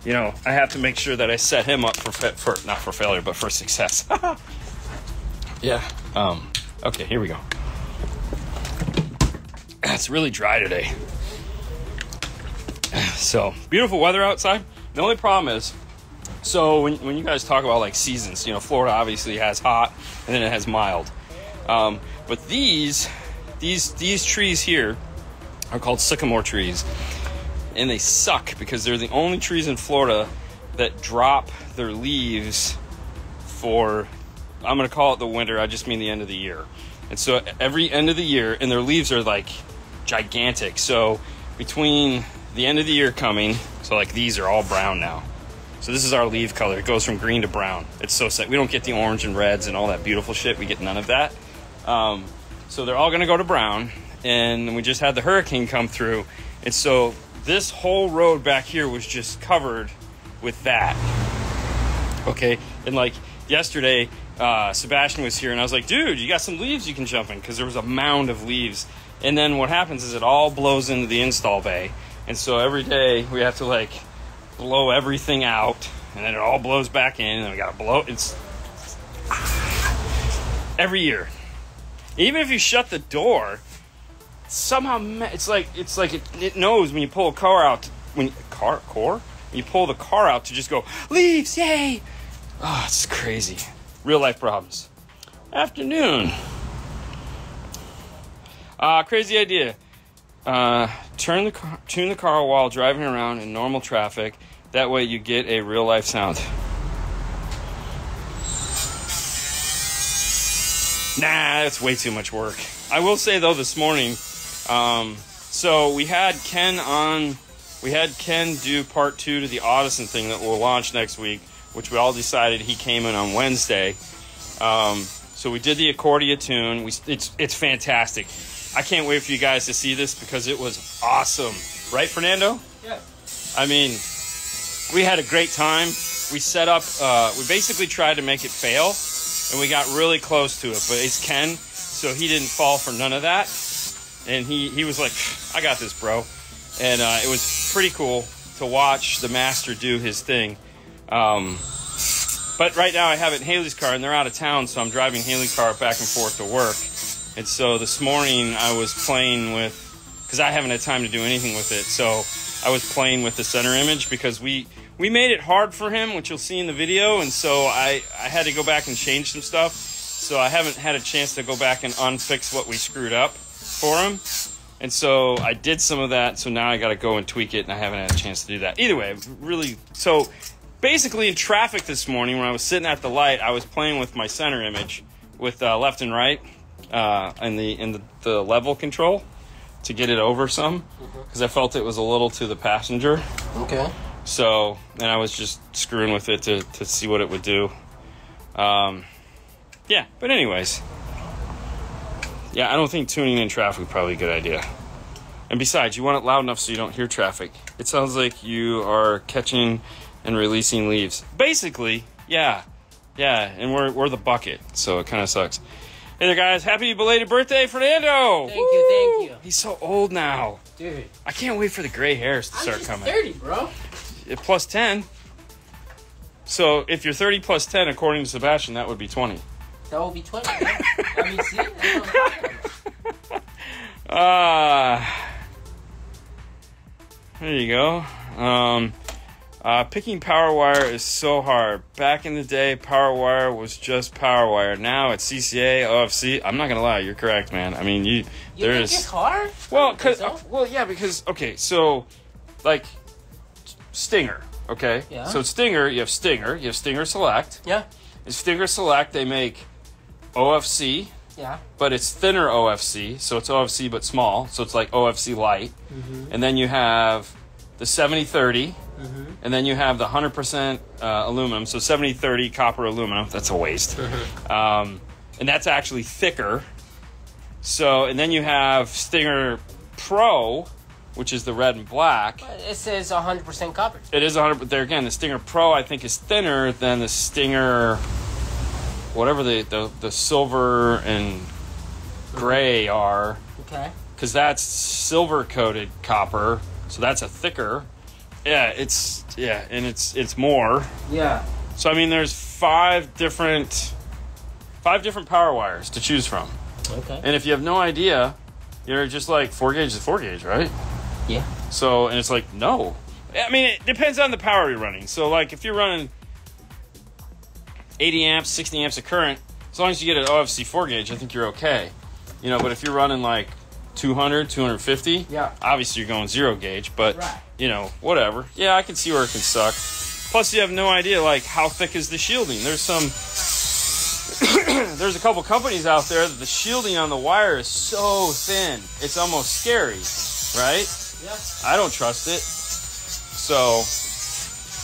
I have to make sure that I set him up for not for failure, but for success. Yeah. Okay, here we go. It's really dry today. So beautiful weather outside. The only problem is, so when you guys talk about like seasons, Florida obviously has hot and then it has mild. But these trees here are called sycamore trees, and they suck because they're the only trees in Florida that drop their leaves for, I'm going to call it the winter, I just mean the end of the year. And so every end of the year, and their leaves are like gigantic. So between the end of the year coming, so like these are all brown now. So this is our leaf color. It goes from green to brown. It's so sad. We don't get the orange and reds and all that beautiful shit. We get none of that. So they're all going to go to brown. And we just had the hurricane come through. And so this whole road back here was just covered with that. Okay. And like yesterday, Sebastian was here and I was like, dude, you got some leaves you can jump in, because there was a mound of leaves And then what happens is it all blows into the install bay. And so every day we have to like blow everything out, and then it all blows back in, and then we gotta blow. It's every year. Even if you shut the door, somehow it's like it knows when you pull a car out. When you pull the car out to just go leaves, yay! Oh, it's crazy. Real life problems. Afternoon. Crazy idea. Tune the car while driving around in normal traffic. That way you get a real life sound. Nah, that's way too much work. I will say though, this morning, so we had Ken do part 2 to the Audison thing that we'll launch next week, which we all decided he came in on Wednesday. So we did the accordia tune. It's fantastic. I can't wait for you guys to see this because it was awesome. Right, Fernando? Yeah. I mean, we had a great time. We set up, we basically tried to make it fail, and we got really close to it. But it's Ken, so he didn't fall for none of that. And he was like, I got this, bro. And it was pretty cool to watch the master do his thing. But right now I have it in Haley's car, and they're out of town, so I'm driving Haley's car back and forth to work. And so this morning I was playing with, because I haven't had time to do anything with it, so I was playing with the center image because we made it hard for him, which you'll see in the video, and so I had to go back and change some stuff. So I haven't had a chance to go back and unfix what we screwed up for him. And so I did some of that, so now I got to go and tweak it, and I haven't had a chance to do that. Either way, really, so basically in traffic this morning when I was sitting at the light, I was playing with my center image with left and right and the level control to get it over some, because I felt it was a little to the passenger. Okay. So, and I was just screwing with it to see what it would do. Yeah, but anyways. Yeah, I don't think tuning in traffic is probably a good idea. And besides, you want it loud enough so you don't hear traffic. It sounds like you are catching and releasing leaves. Basically, yeah. Yeah, and we're the bucket, so it kind of sucks. Hey there, guys. Happy belated birthday, Fernando! Thank you. He's so old now. Dude. I can't wait for the gray hairs to start coming. 30, bro. Plus 10. So if you're 30 plus 10, according to Sebastian, that would be 20. That will be 20, right? I mean, see? That's what I'm there you go. Picking power wire is so hard. Back in the day, power wire was just power wire. Now it's CCA, OFC. I'm not gonna lie, you're correct, man. I mean, You think it's hard? Because okay, so like Stinger, okay? Yeah. So Stinger, you have Stinger Select. Yeah. In Stinger Select, they make OFC. Yeah. But it's thinner OFC, so it's OFC but small, so it's like OFC light. Mm-hmm. And then you have the 70-30, and then you have the 100% aluminum, so 70-30 copper aluminum. That's a waste. And that's actually thicker. So, and then you have Stinger Pro, which is the red and black. But it says 100% copper. It is 100, but there again, the Stinger Pro I think is thinner than the Stinger, whatever the silver and gray are. Okay. Because that's silver coated copper, so that's a thicker. And it's more. Yeah. So I mean, there's five different power wires to choose from. Okay. And if you have no idea, you're just like 4 gauge is 4 gauge, right? Yeah. So, and it's like, no. I mean, it depends on the power you're running. So like if you're running 80 amps, 60 amps of current, as long as you get an OFC 4 gauge, I think you're okay. You know, but if you're running like 200, 250, yeah, obviously you're going 0 gauge, but right, you know, whatever. Yeah, I can see where it can suck. Plus you have no idea like how thick is the shielding. There's there's a couple companies out there that the shielding on the wire is so thin, it's almost scary, right? Yeah. I don't trust it. So,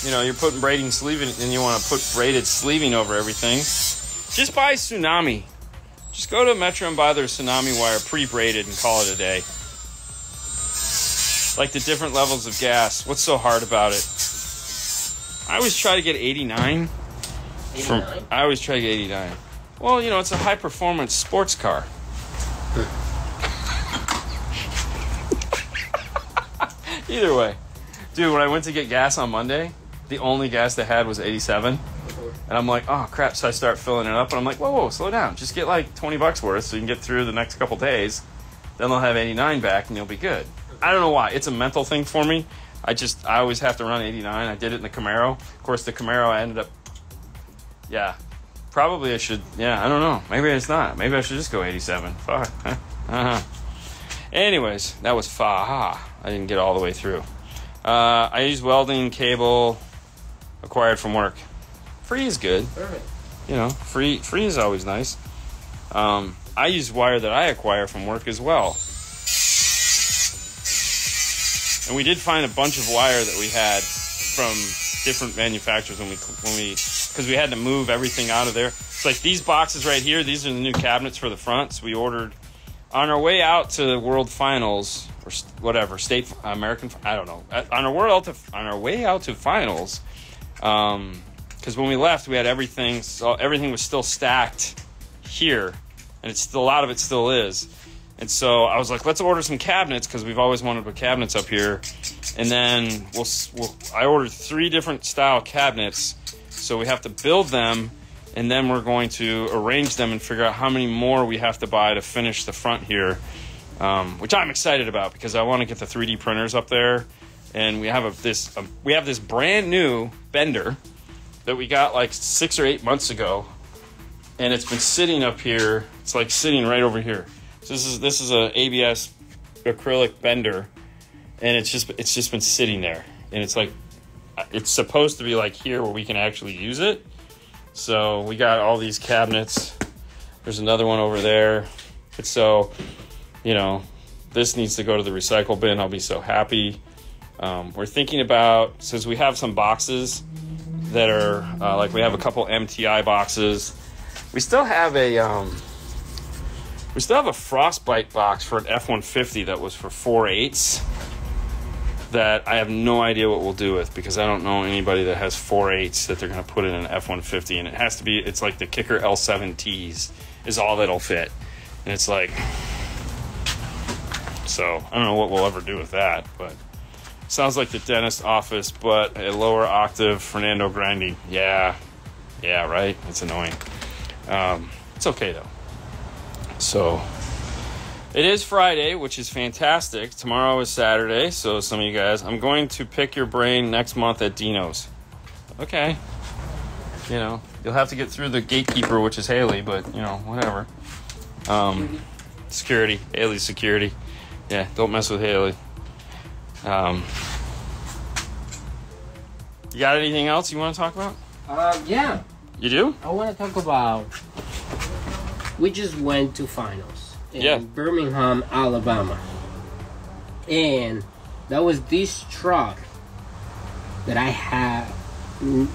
you know, you're putting braiding sleeving, and you want to put braided sleeving over everything. Just buy Tsunami. Just go to Metro and buy their Tsunami wire pre-braided and call it a day. Like the different levels of gas. What's so hard about it? I always try to get 89. 89? I always try to get 89. Well, you know, it's a high-performance sports car. Either way. Dude, when I went to get gas on Monday, the only gas they had was 87. And I'm like, oh, crap. So I start filling it up. And I'm like, whoa, slow down. Just get like $20 worth so you can get through the next couple days. Then they'll have 89 back and you'll be good. I don't know why. It's a mental thing for me. I always have to run 89. I did it in the Camaro. Of course, the Camaro I ended up... Yeah. Probably I should... Yeah, I don't know. Maybe it's not. Maybe I should just go 87. Fuck. Anyways, that was I didn't get all the way through. I use welding cable acquired from work. Free is good. Perfect. You know, free is always nice. I use wire that I acquire from work as well. And we did find a bunch of wire that we had from different manufacturers because we had to move everything out of there. It's like these boxes right here. These are the new cabinets for the front. So we ordered on our way out to World Finals or whatever American. I don't know. On our way out to finals, because when we left, we had everything. So everything was still stacked here, and a lot of it still is. And so I was like, let's order some cabinets because we've always wanted to put cabinets up here. And then I ordered 3 different style cabinets. So we have to build them, and then we're going to arrange them and figure out how many more we have to buy to finish the front here, which I'm excited about because I want to get the 3D printers up there. And we have this brand new bender that we got like 6 or 8 months ago, and it's been sitting up here. It's like sitting right over here. So this is a ABS acrylic bender, and it's just been sitting there, and it's supposed to be like here where we can actually use it. So we got all these cabinets. There's another one over there. And so, you know, this needs to go to the recycle bin. I'll be so happy. We're thinking about, since we have some boxes that are like we have a couple MTI boxes. We still have a frostbite box for an F-150 that was for 4/8 that I have no idea what we'll do with because I don't know anybody that has 4/8 that they're going to put in an F-150, and it's like the Kicker L7Ts is all that'll fit. And it's like, so I don't know what we'll ever do with that, but sounds like the dentist office, but a lower octave Fernando grinding. Yeah, right? It's annoying. It's okay though. So it is Friday, which is fantastic. Tomorrow is Saturday, so some of you guys, I'm going to pick your brain next month at Dino's. Okay. You know, you'll have to get through the gatekeeper, which is Haley, but, you know, whatever. Security. Haley's security. Yeah, don't mess with Haley. You got anything else you want to talk about? Yeah. You do? I want to talk about... We just went to finals in Birmingham, Alabama. And that was this truck that I had the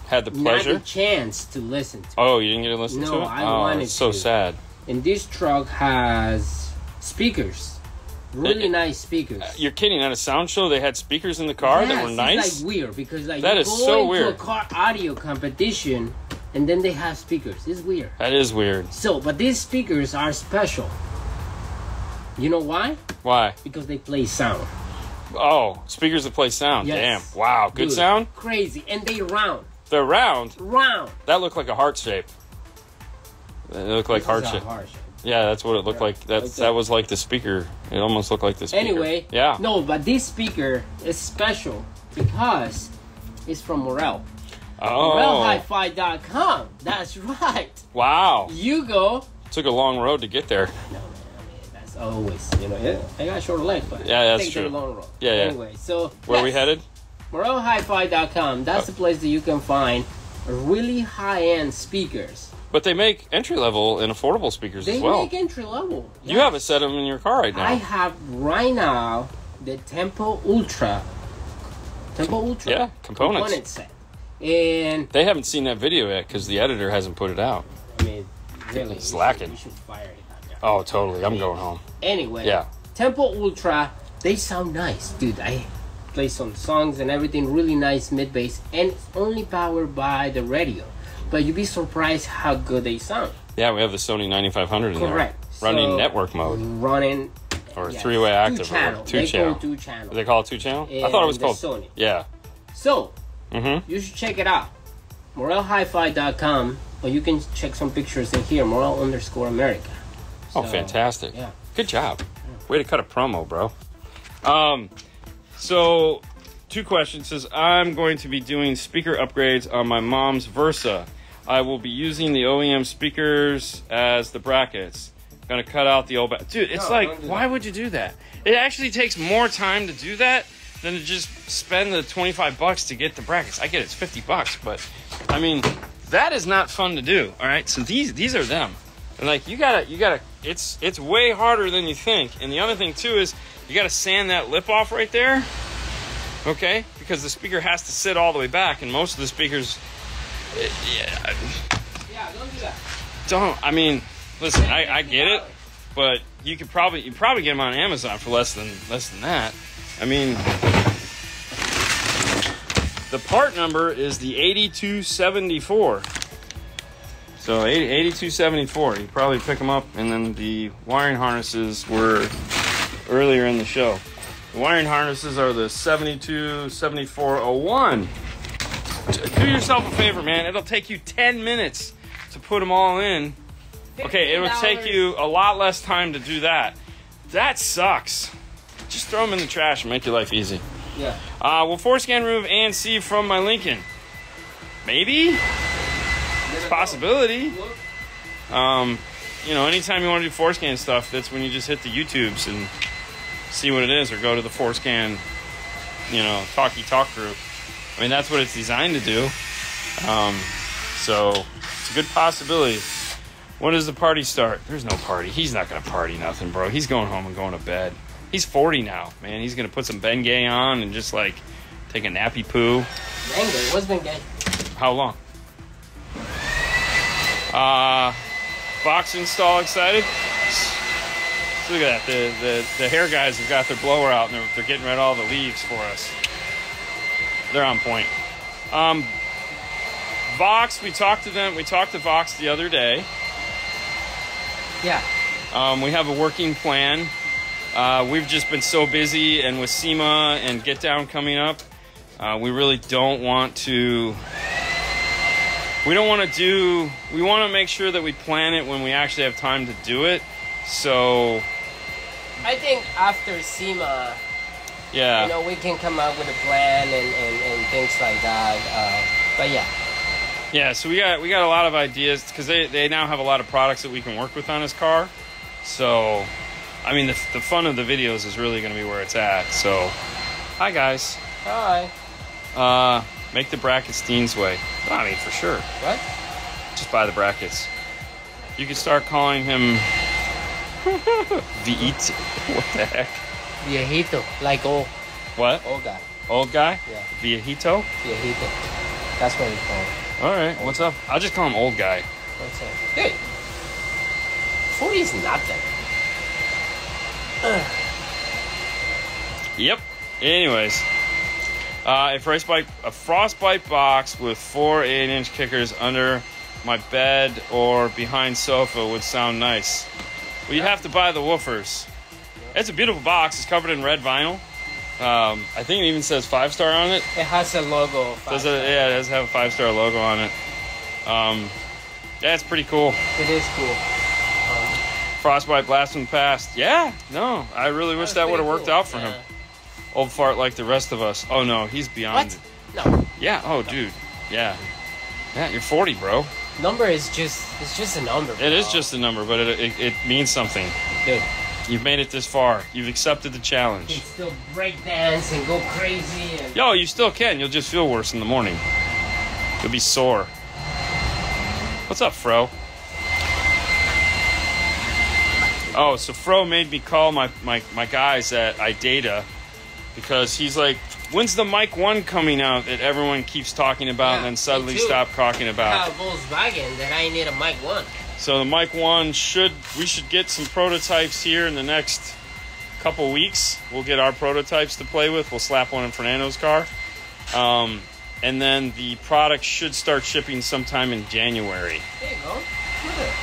pleasure? not the chance to listen to. Oh, you didn't get to listen to it? No, I wanted it's so to. sad. And this truck has speakers. Really nice speakers. You're kidding. At a sound show, they had speakers in the car that were nice? It's like weird because like that you is go so into weird. a car audio competition and then they have speakers. It's weird. That is weird. So, but these speakers are special. You know why? Why? Because they play sound. Oh, speakers that play sound. Yes. Damn. Wow. Good Dude, sound? Crazy. And they round. They're round? Round. That looked like a heart shape. They look like heart shape. Yeah, that's what it looked like. That was like the speaker. It almost looked like the speaker. Anyway. Yeah. No, but this speaker is special because it's from Morel. Oh. MorelHiFi.com. That's right. Wow. You go. Took a long road to get there. No, man. I mean, that's always, you know, yeah, I got short legs, but yeah, that's take true. the long road. Yeah. Anyway, so where are we headed? MorelHiFi.com. That's the place that you can find really high-end speakers. But they make entry-level and affordable speakers as well. They make entry-level. Yes. You have a set of them in your car right now. I have right now the Tempo Ultra. Yeah, component set. And they haven't seen that video yet because the editor hasn't put it out. I mean, really, it's lacking. You should fire it. Oh, totally. I'm going home. Anyway, yeah. Tempo Ultra, they sound nice, dude. I play some songs and everything, really nice mid-bass, and it's only powered by the radio. But you'd be surprised how good they sound. Yeah, we have the Sony 9500 in Correct. there. Running network mode. Running or Yes. three-way active. Two-channel. Or They two-channel. call two-channel. They call it two-channel? I thought it was And called... Sony. Yeah. So, Mm-hmm. you should check it out. MorelHiFi.com, or you can check some pictures in here, Morel_America. Oh, fantastic. Yeah. Good job. Way to cut a promo, bro. So, 2 questions. Says, I'm going to be doing speaker upgrades on my mom's Versa. I will be using the OEM speakers as the brackets. Gonna cut out the old... Dude, it's No, like, don't do why that. would you do that? It actually takes more time to do that than to just spend the $25 to get the brackets. I get it's $50, but, I mean, that is not fun to do, all right? So these are them. And, like, you gotta, it's way harder than you think. And the other thing, too, is you gotta sand that lip off right there, okay? Because the speaker has to sit all the way back, and most of the speakers... Yeah, don't do that. I mean, listen, I get it, but you probably get them on Amazon for less than that. I mean, the part number is the 8274. So 8274. You probably pick them up, and then the wiring harnesses were earlier in the show. The wiring harnesses are the 727401. Do yourself a favor, man. It'll take you 10 minutes to put them all in. Okay, it would take you a lot less time to do that. That sucks. Just throw them in the trash and make your life easy. Yeah. Will Forescan remove A and C from my Lincoln? Maybe. It's a possibility. You know, anytime you want to do Forescan stuff, that's when you just hit the YouTubes and see what it is, or go to the Forescan, you know, talk group. I mean, that's what it's designed to do. So it's a good possibility. When does the party start? There's no party. He's not going to party nothing, bro. He's going home and going to bed. He's 40 now, man. He's going to put some Bengay on and just, like, take a nappy poo. Bengay? What's Bengay? How long? Box install excited? So look at that. The hair guys have got their blower out, and they're getting rid of all the leaves for us. They're on point. Vox, we talked to them. We talked to Vox the other day. Yeah. We have a working plan. We've just been so busy, and with SEMA and Get Down coming up, we really don't want to... We want to make sure that we plan it when we actually have time to do it. So... I think after SEMA... Yeah. You know, we can come up with a plan and things like that. But yeah. Yeah, so we got a lot of ideas, because they now have a lot of products that we can work with on his car. So, I mean, the fun of the videos is really going to be where it's at. So, hi guys. Hi. Make the brackets Dean's way. I mean, for sure. What? Just buy the brackets. You can start calling him Viet. What the heck? Viejito. Like old What? guy. Old guy? Yeah. Viejito? Viejito. That's what we call it. All right. What's up? I'll just call him old guy. What's that? Dude. 40 is nothing. Yep. Anyways, a frostbite box with 4 8-inch kickers under my bed or behind sofa would sound nice. Well, you'd have to buy the woofers. It's a beautiful box. It's covered in red vinyl. I think it even says 5-star on it. It has a logo. Yeah, it does have a 5-star logo on it. Yeah, it's pretty cool. It is cool. Frostbite blast from the past. Yeah, no, I really wish that would have worked out for him. Old fart like the rest of us. Oh no, he's beyond. What? No. Yeah. Oh, dude. Yeah. Yeah, you're 40, bro. Number is just a number. It is just a number, but it means something. Dude. You've made it this far. You've accepted the You challenge. can still break dance and go crazy. And... Yo, you still can. You'll just feel worse in the morning. You'll be sore. What's up, Fro? Oh, so Fro made me call my guys at iData, because he's like, when's the Mic 1 coming out that everyone keeps talking about and then suddenly stop talking about? Volkswagen that I need a Mic 1. So the Mic 1 we should get some prototypes here in the next couple weeks. We'll get our prototypes to play with. We'll slap one in Fernando's car. And then the product should start shipping sometime in January. There you go. Look at it.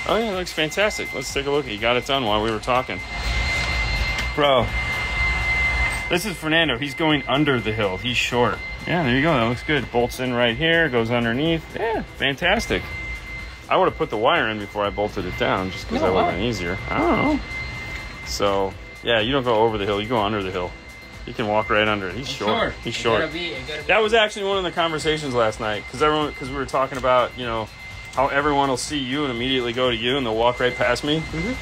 Oh yeah, it looks fantastic. Let's take a look. You got it done while we were talking. Bro. This is Fernando. He's going under the hill. He's short. Yeah, there you go. That looks good. Bolts in right here. Goes underneath. Yeah, fantastic. I would have put the wire in before I bolted it down just because that would have been easier. I don't know. So, yeah, you don't go over the hill. You go under the hill. You can walk right under it. He's short. He's short. That was actually one of the conversations last night because we were talking about, you know, how everyone will see you and immediately go to you and they'll walk right past me. Mm-hmm.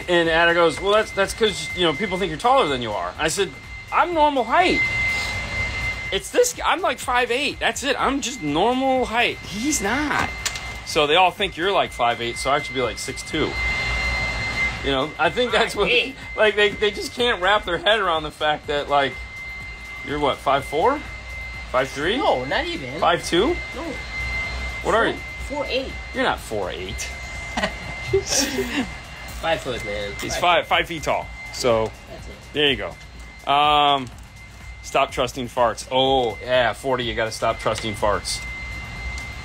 And Ada goes, well, that's because, you know, people think you're taller than you are. I said, I'm normal height. It's this guy. I'm like 5'8". That's it. I'm just normal height. He's not. So they all think you're like 5'8", so I should be like 6'2". You know, I think that's what, like, they just can't wrap their head around the fact that, like, you're what, 5'4"? 5'3"? No, not even. 5'2"? No. What are you? 4'8". You're not 4'8". 5 foot, man. He's 5 feet tall. So, that's it. There you go. Stop trusting farts. Oh, yeah, 40, you got to stop trusting farts.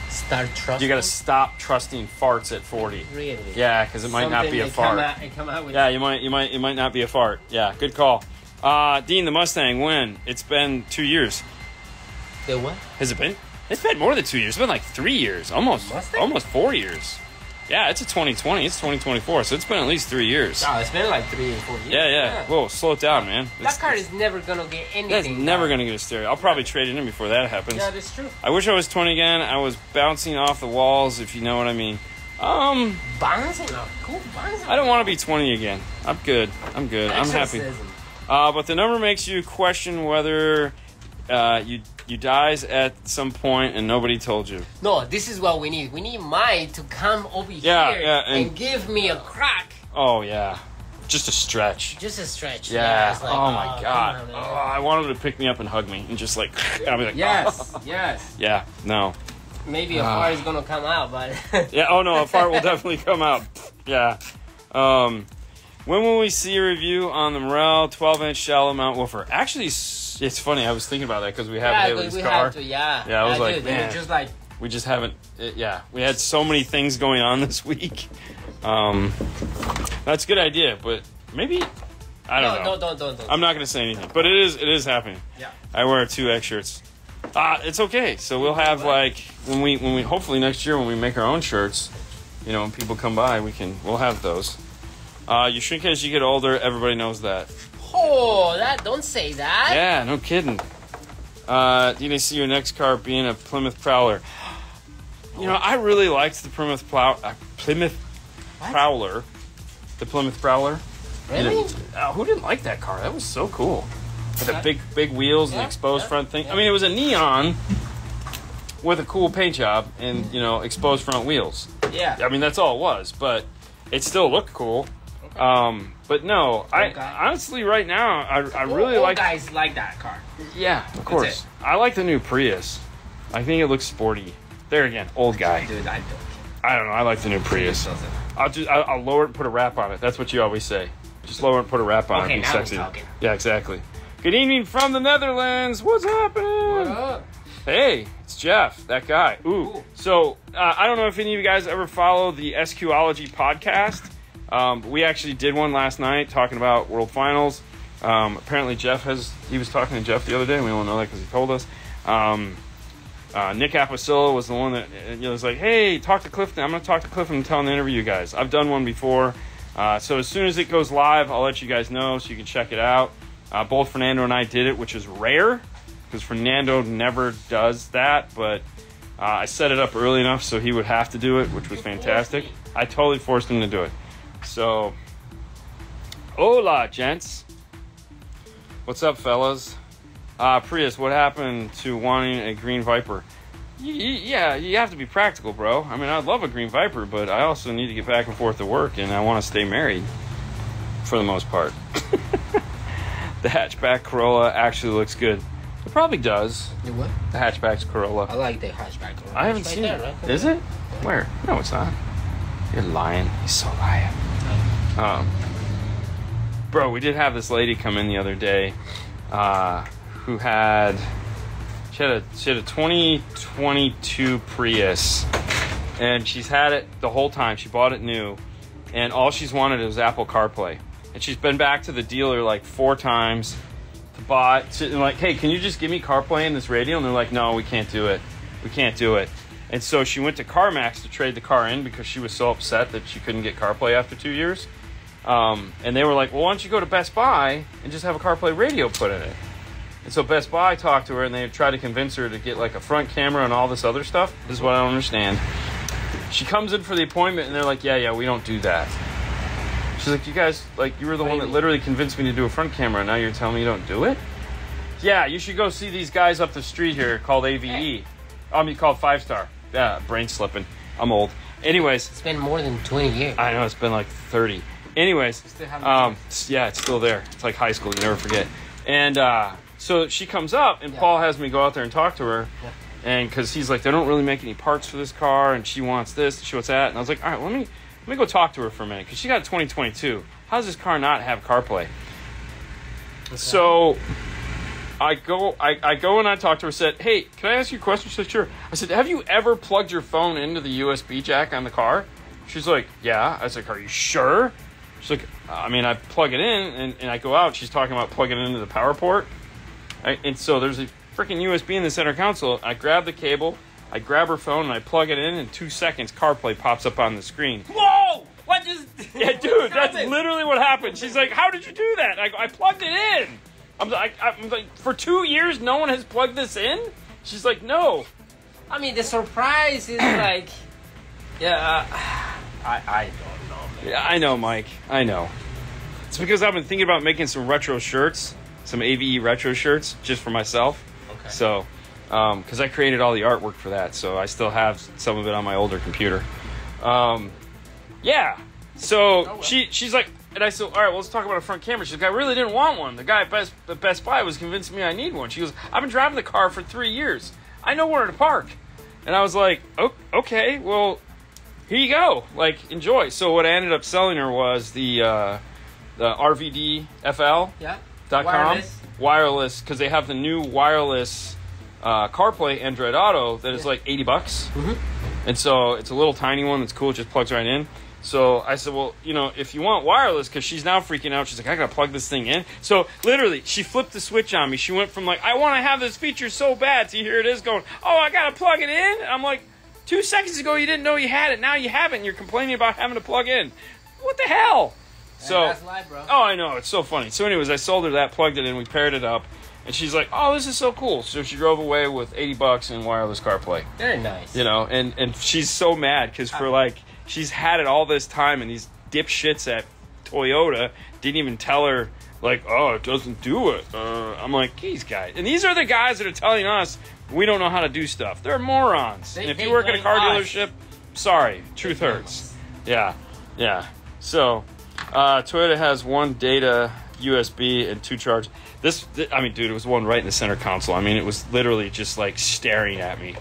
Start trusting? You got to stop trusting farts at 40. Really? Yeah, because it might not be a fart. Come out with yeah, you might not be a fart. Yeah, good call. Dean, the Mustang, when? It's been 2 years. The what? Has it been? It's been more than 2 years. It's been like 3 years. Almost 4 years. Yeah, it's a 2020. It's 2024, so it's been at least 3 years. Oh, it's been like 3 or 4 years. Yeah. Whoa, slow it down, man. That car is never going to get anything. That's never going to get a stereo. I'll probably trade it in before that happens. Yeah, that's true. I wish I was 20 again. I was bouncing off the walls, if you know what I mean. Bouncing off? Cool, bouncing. I don't want to be 20 again. I'm good. I'm happy. But the number makes you question whether you dies at some point and nobody told you. No, this is what we need. We need Mike to come over here and give me a crack. Oh, yeah. Just a stretch. Just a stretch. Yeah. It's like, oh, my God. On, I want him to pick me up and hug me and just like, I'll be like, yes, yes. Yeah, no. Maybe a fart is going to come out, but... yeah, oh, no, a fart will definitely come out. Yeah. When will we see a review on the Morel 12-inch shallow mount woofer? Actually, it's funny. I was thinking about that because we have Haley's car. Yeah, I was like, man, just like we just haven't. We had so many things going on this week. That's a good idea, but maybe I don't know. Don't. I'm not going to say anything, but it is happening. Yeah. I wear 2X shirts. It's okay. So we'll have like when we hopefully next year when we make our own shirts, you know, when people come by, we'll have those. You shrink as you get older. Everybody knows that. Oh, don't say that. Yeah, no kidding. You need to see your next car being a Plymouth Prowler. You know, I really liked the Plymouth Prowler. The Plymouth Prowler. Really? Who didn't like that car? That was so cool. With the big wheels and exposed front thing. I mean, it was a neon with a cool paint job and, you know, exposed front wheels. Yeah. I mean, that's all it was, but it still looked cool. But no, I honestly right now I really like. Guys like that car. Yeah, of course. I like the new Prius. I think it looks sporty. There again, old guy. Dude, I don't know. I like the new Prius. I'll lower it and put a wrap on it. That's what you always say. Just lower it and put a wrap on it. Be now sexy. we're talking. Yeah, exactly. Good evening from the Netherlands. What's happening? What up? Hey, it's Jeff, that guy. Ooh. So I don't know if any of you guys ever follow the SQology podcast. We actually did one last night talking about World Finals. Apparently he was talking to Jeff the other day, and we only know that because he told us. Nick Apicilla was the one that was like, hey, talk to Clifton. I'm going to talk to Clifton and tell him to interview you guys. I've done one before. So as soon as it goes live, I'll let you guys know so you can check it out. Both Fernando and I did it, which is rare because Fernando never does that, but I set it up early enough so he would have to do it, which was fantastic. I totally forced him to do it. So, hola, gents. What's up, fellas? Prius, what happened to wanting a green Viper? Yeah, you have to be practical, bro. I mean, I'd love a green Viper, but I also need to get back and forth to work, and I want to stay married, for the most part. The hatchback Corolla actually looks good. It probably does. The what? The hatchback's Corolla. I like the hatchback Corolla. I haven't seen it. Right? Is it? Where? No, it's not. You're lying. You're so lying. Bro, we did have this lady come in the other day who had a 2022 Prius, and she's had it the whole time. She bought it new, and all she's wanted is Apple CarPlay. And she's been back to the dealer like 4 times to buy, and like, hey, can you just give me CarPlay in this radio? And they're like, no, we can't do it. We can't do it. And so she went to CarMax to trade the car in because she was so upset that she couldn't get CarPlay after 2 years. And they were like, well, why don't you go to Best Buy and just have a CarPlay radio put in it? And so Best Buy talked to her, and they tried to convince her to get like a front camera and all this other stuff. This is what I don't understand. She comes in for the appointment, and they're like, yeah, we don't do that. She's like, you guys, like, you were the one that literally convinced me to do a front camera, and now you're telling me you don't do it? Yeah, you should go see these guys up the street here called AVE. Called 5 Star. Yeah, brain slipping. I'm old. Anyways. It's been more than 20 years. I know, it's been like 30. Anyways, yeah, it's still there. It's like high school, you never forget. And so she comes up, and Paul has me go out there and talk to her. Yeah. And because he's like, they don't really make any parts for this car, and she wants this, she wants that. And I was like, all right, let me go talk to her for a minute, because she got a 2022. How does this car not have CarPlay? Okay. So I go and I talk to her, said, hey, can I ask you a question? She said, sure. I said, have you ever plugged your phone into the USB jack on the car? She's like, yeah. I was like, are you sure? She's like, I plug it in, and I go out. She's talking about plugging it into the power port. And so there's a freaking USB in the center console. I grab the cable, I grab her phone, and I plug it in 2 seconds, CarPlay pops up on the screen. Whoa! What just... Yeah, dude, that's literally what happened. She's like, how did you do that? I plugged it in. I'm like, for 2 years, no one has plugged this in? She's like, no. I mean, the surprise is like... Yeah, I don't know, man. Yeah, I know, Mike. I know. It's because I've been thinking about making some retro shirts, some AVE retro shirts, just for myself. Okay. So, because I created all the artwork for that, so I still have some of it on my older computer. Yeah. So she's like, and I said, all right, well, let's talk about a front camera. She's like, I really didn't want one. The guy at Best Buy was convincing me I need one. She goes, I've been driving the car for 3 years. I know where to park. And I was like, okay, well, here you go. Like, enjoy. So what I ended up selling her was the RVDFL.com. Yeah. Wireless, because they have the new wireless CarPlay Android Auto that is like $80. Mm-hmm. And so it's a little tiny one that's cool. It just plugs right in. So I said, well, if you want wireless, because she's now freaking out. She's like, I got to plug this thing in. So literally, she flipped the switch on me. She went from like, I want to have this feature so bad, to here it is going, oh, I got to plug it in? And I'm like, 2 seconds ago, you didn't know you had it. Now you have it, and you're complaining about having to plug in. What the hell? So, that's live, bro. Oh, I know. It's so funny. So anyways, I sold her that, plugged it in, we paired it up, and she's like, oh, this is so cool. So she drove away with $80 in wireless CarPlay. Very nice. And she's so mad because for like, she's had it all this time, and these dipshits at Toyota didn't even tell her, like, oh, it doesn't do it. I'm like, these guys. And these are the guys that are telling us we don't know how to do stuff. They're morons. And if you work at a car dealership, sorry, truth hurts. Yeah. So, Toyota has 1 data USB and 2 charge. Dude, it was one right in the center console. It was literally just like staring at me.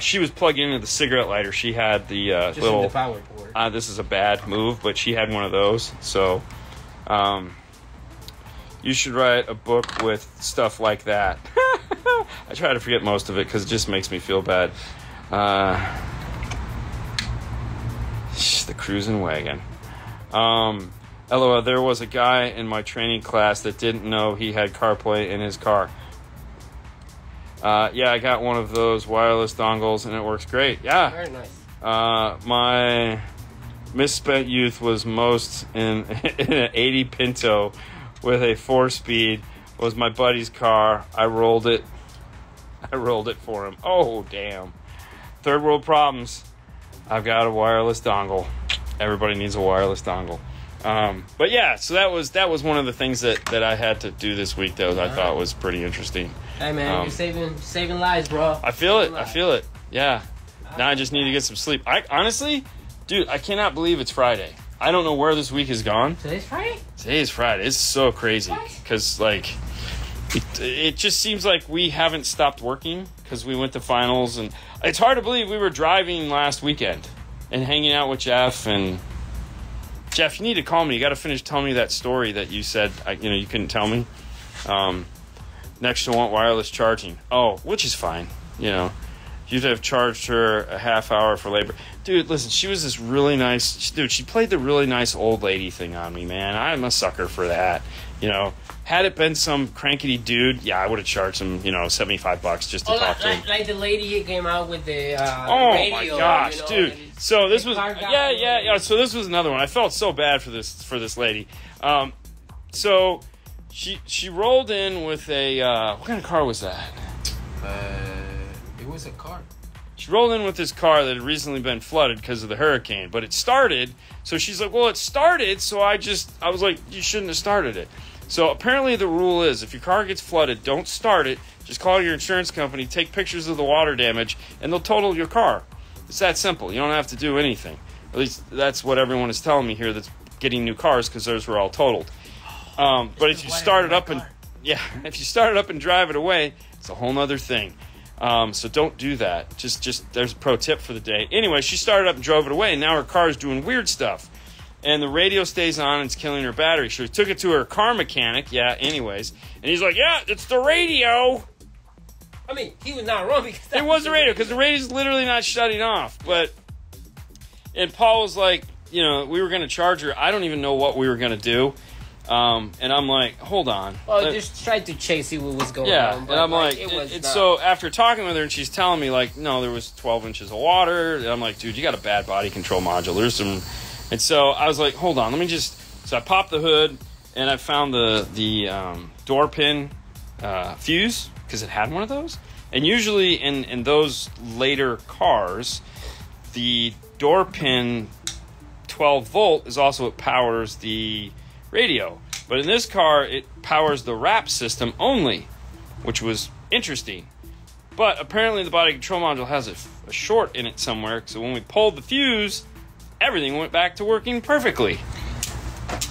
She was plugged into the cigarette lighter. She had the just little in the power port. This is a bad move, but she had one of those. So, you should write a book with stuff like that. I try to forget most of it because it just makes me feel bad. The cruising wagon. LOL, there was a guy in my training class that didn't know he had CarPlay in his car. Yeah, I got one of those wireless dongles, and it works great. Yeah. Very nice. My misspent youth was most in an 80 Pinto with a 4-speed. Was my buddy's car. I rolled it for him. Oh, damn. Third world problems. I've got a wireless dongle. Everybody needs a wireless dongle. But yeah, so that was one of the things that I had to do this week that I thought was pretty interesting. Hey man, you're saving lives, bro. I feel it. Yeah. Now I just need to get some sleep. Honestly, dude, I cannot believe it's Friday. I don't know where this week has gone. Today's Friday? Today's Friday. It's so crazy. Because, like, it just seems like we haven't stopped working because we went to finals. And it's hard to believe we were driving last weekend and hanging out with Jeff. And, Jeff, you need to call me. You got to finish telling me that story that you said, you couldn't tell me. Next, you'll want wireless charging. Oh, which is fine. You'd have charged her a half hour for labor. Dude, listen, she was this really nice... Dude, she played the really nice old lady thing on me, man. I'm a sucker for that. You know, had it been some crankety dude, yeah, I would have charged him, you know, $75 just to talk to him. Like the lady who came out with the oh, radio, my gosh, you know, dude. So this was... car guy, Yeah. So this was another one. I felt so bad for this lady. So she rolled in with a... what kind of car was that? It was a car. She rolled in with this car that had recently been flooded because of the hurricane, but it started. So she's like, well, it started, so I was like, you shouldn't have started it. So apparently the rule is if your car gets flooded, don't start it. Just call your insurance company, take pictures of the water damage, and they'll total your car. It's that simple. You don't have to do anything. At least that's what everyone is telling me here that's getting new cars because theirs were all totaled. But if you start it up and if you start it up and drive it away, it's a whole nother thing. So don't do that. Just there's a pro tip for the day. Anyway, she started up and drove it away, and now her car is doing weird stuff. And the radio stays on, and it's killing her battery. So she took it to her car mechanic, anyways. And he's like, yeah, it's the radio. I mean, he was not wrong because it was the radio, because the radio's literally not shutting off. And Paul was like, you know, we were going to charge her. I don't even know what we were going to do. And I'm like, hold on. Well, just tried to chase see what was going on. Yeah, and I'm like, so after talking with her, and she's telling me, like, no, there was 12 inches of water. And I'm like, dude, you got a bad body control module. There's some... And so I was like, hold on, let me just... So I popped the hood, and I found the door pin fuse, because it had one of those. And usually in those later cars, the door pin 12 volt is also what powers the radio. But in this car, it powers the wrap system only, which was interesting. But apparently the body control module has a short in it somewhere, so when we pulled the fuse, everything went back to working perfectly.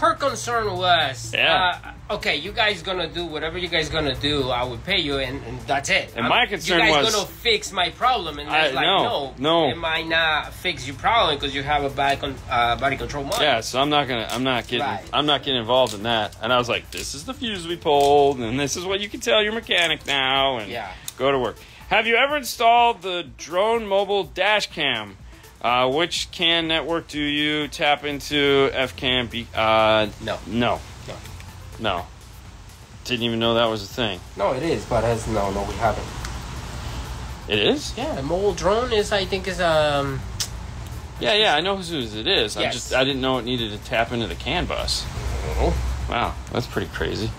Her concern was, okay, you guys gonna do whatever you guys gonna do, I will pay you, and that's it. And my concern was... You guys gonna fix my problem, and that's no, it might not fix your problem because you have a body control module. Yeah, so I'm not getting involved in that. And I was like, this is the fuse we pulled, and this is what you can tell your mechanic now, and go to work. Have you ever installed the drone mobile dash cam? Which CAN network do you tap into? FCAN? No. Didn't even know that was a thing. No, it is, but no, we haven't. It is? Yeah, the mobile drone is, I think, is Yeah, I know whose it is. Yes. I didn't know it needed to tap into the CAN bus. Wow, that's pretty crazy.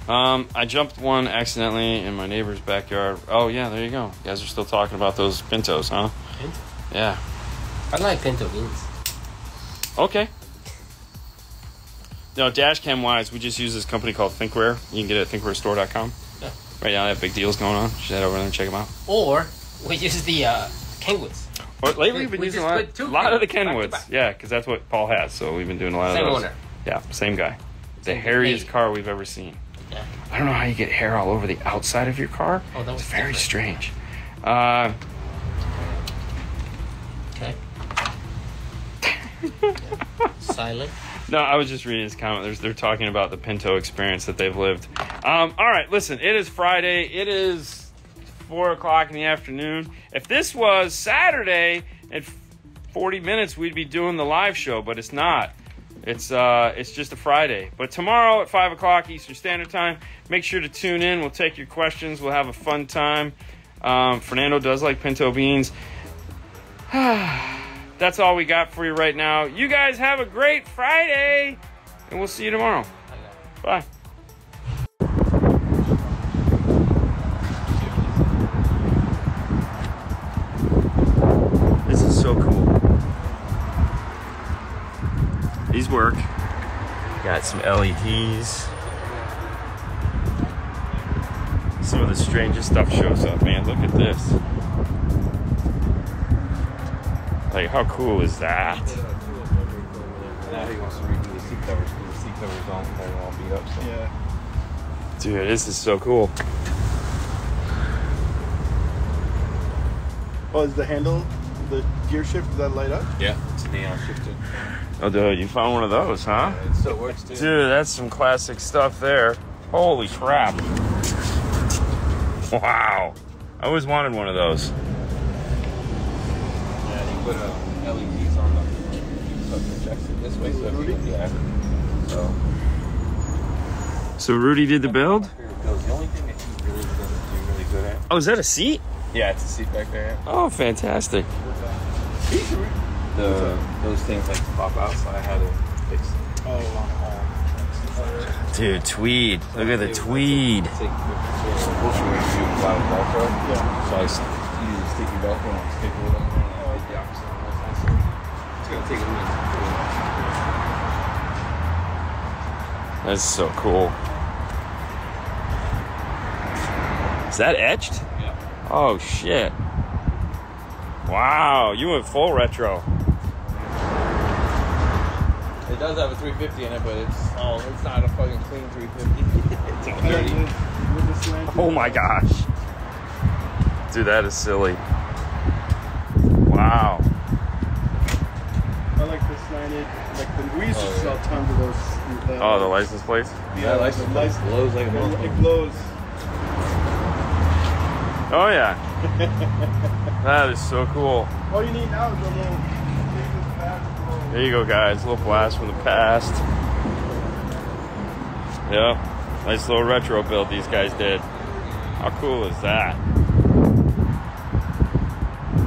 I jumped one accidentally in my neighbor's backyard. Oh yeah, there you go. You guys are still talking about those Pintos, huh? Pinto? Yeah. I like Pinto beans. Okay. No, dash cam wise, we just use this company called Thinkware. You can get it at thinkwarestore.com. Yeah. Right now they have big deals going on. You should head over there and check them out. Or we use the Kenwoods. Well, lately we've been using a lot of the Kenwoods. Yeah, because that's what Paul has. So we've been doing a lot of those. Same owner. Yeah, same guy. The hairiest car we've ever seen. Yeah. I don't know how you get hair all over the outside of your car. Oh, that was very strange. Okay. Silent. No, I was just reading his comment. They're talking about the Pinto experience that they've lived. All right, listen. It is Friday. It is 4 o'clock in the afternoon. If this was Saturday at 40 minutes, we'd be doing the live show, but it's not. It's just a Friday. But tomorrow at 5 o'clock Eastern Standard Time, make sure to tune in. We'll take your questions. We'll have a fun time. Fernando does like pinto beans. That's all we got for you right now. You guys have a great Friday, and we'll see you tomorrow. Bye. This is so cool. These work. Got some LEDs. Some of the strangest stuff shows up, man. Look at this. Like, how cool is that? Now he wants to redo the seat covers because the seat covers don't all beat up. So. Yeah. Dude, this is so cool. Oh, is the handle, the gear shift, does that light up? Yeah, it's neon shifted. Oh, dude, you found one of those, huh? Yeah, it still works, too. Dude, that's some classic stuff there. Holy crap. Wow. I always wanted one of those. Yeah, you put a LEDs on them, so it projects it this way. So if you, yeah. So Rudy did the build? The only thing that he really doesn't do really good at. Oh, is that a seat? Yeah, it's a seat back there. Oh, fantastic. Those things like pop out, so I had to fix them. Dude, tweed. Look at the tweed. So I use a sticky Velcro and I'll stick with them. The opposite. It's gonna take a minute. That's so cool. Is that etched? Yeah. Oh, shit. Wow, you went full retro. It does have a 350 in it, but it's not a fucking clean 350. It's all dirty. Oh my gosh. Dude, that is silly. Wow. I like the slanted, we used to sell tons of those. Oh, the license plates? Yeah, license plate glows like a motherfucker. It glows. Oh yeah. That is so cool. All you need now is a little fast. There you go, guys. A little blast from the past. Yep. Nice little retro build these guys did. How cool is that?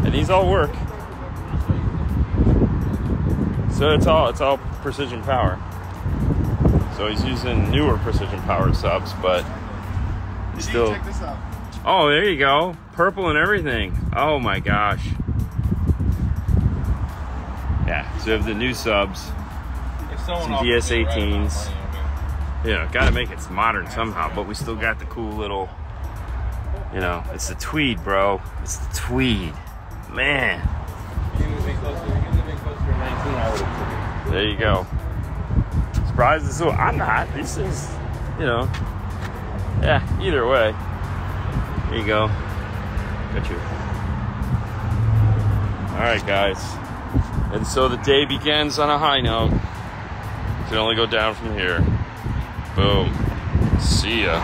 And these all work. So it's all precision power. So he's using newer precision power subs, but he's still. Check this out. Oh, there you go. Purple and everything. Oh my gosh. Yeah, so we have the new subs. CTS 18s. Yeah, gotta make it modern somehow, but we still got the cool little, you know, it's the tweed, bro. It's the tweed. Man. There you go. Surprised this. I'm not. This is, you know, yeah, either way. There you go. Got you. All right, guys. And so the day begins on a high note. It can only go down from here. Boom. See ya.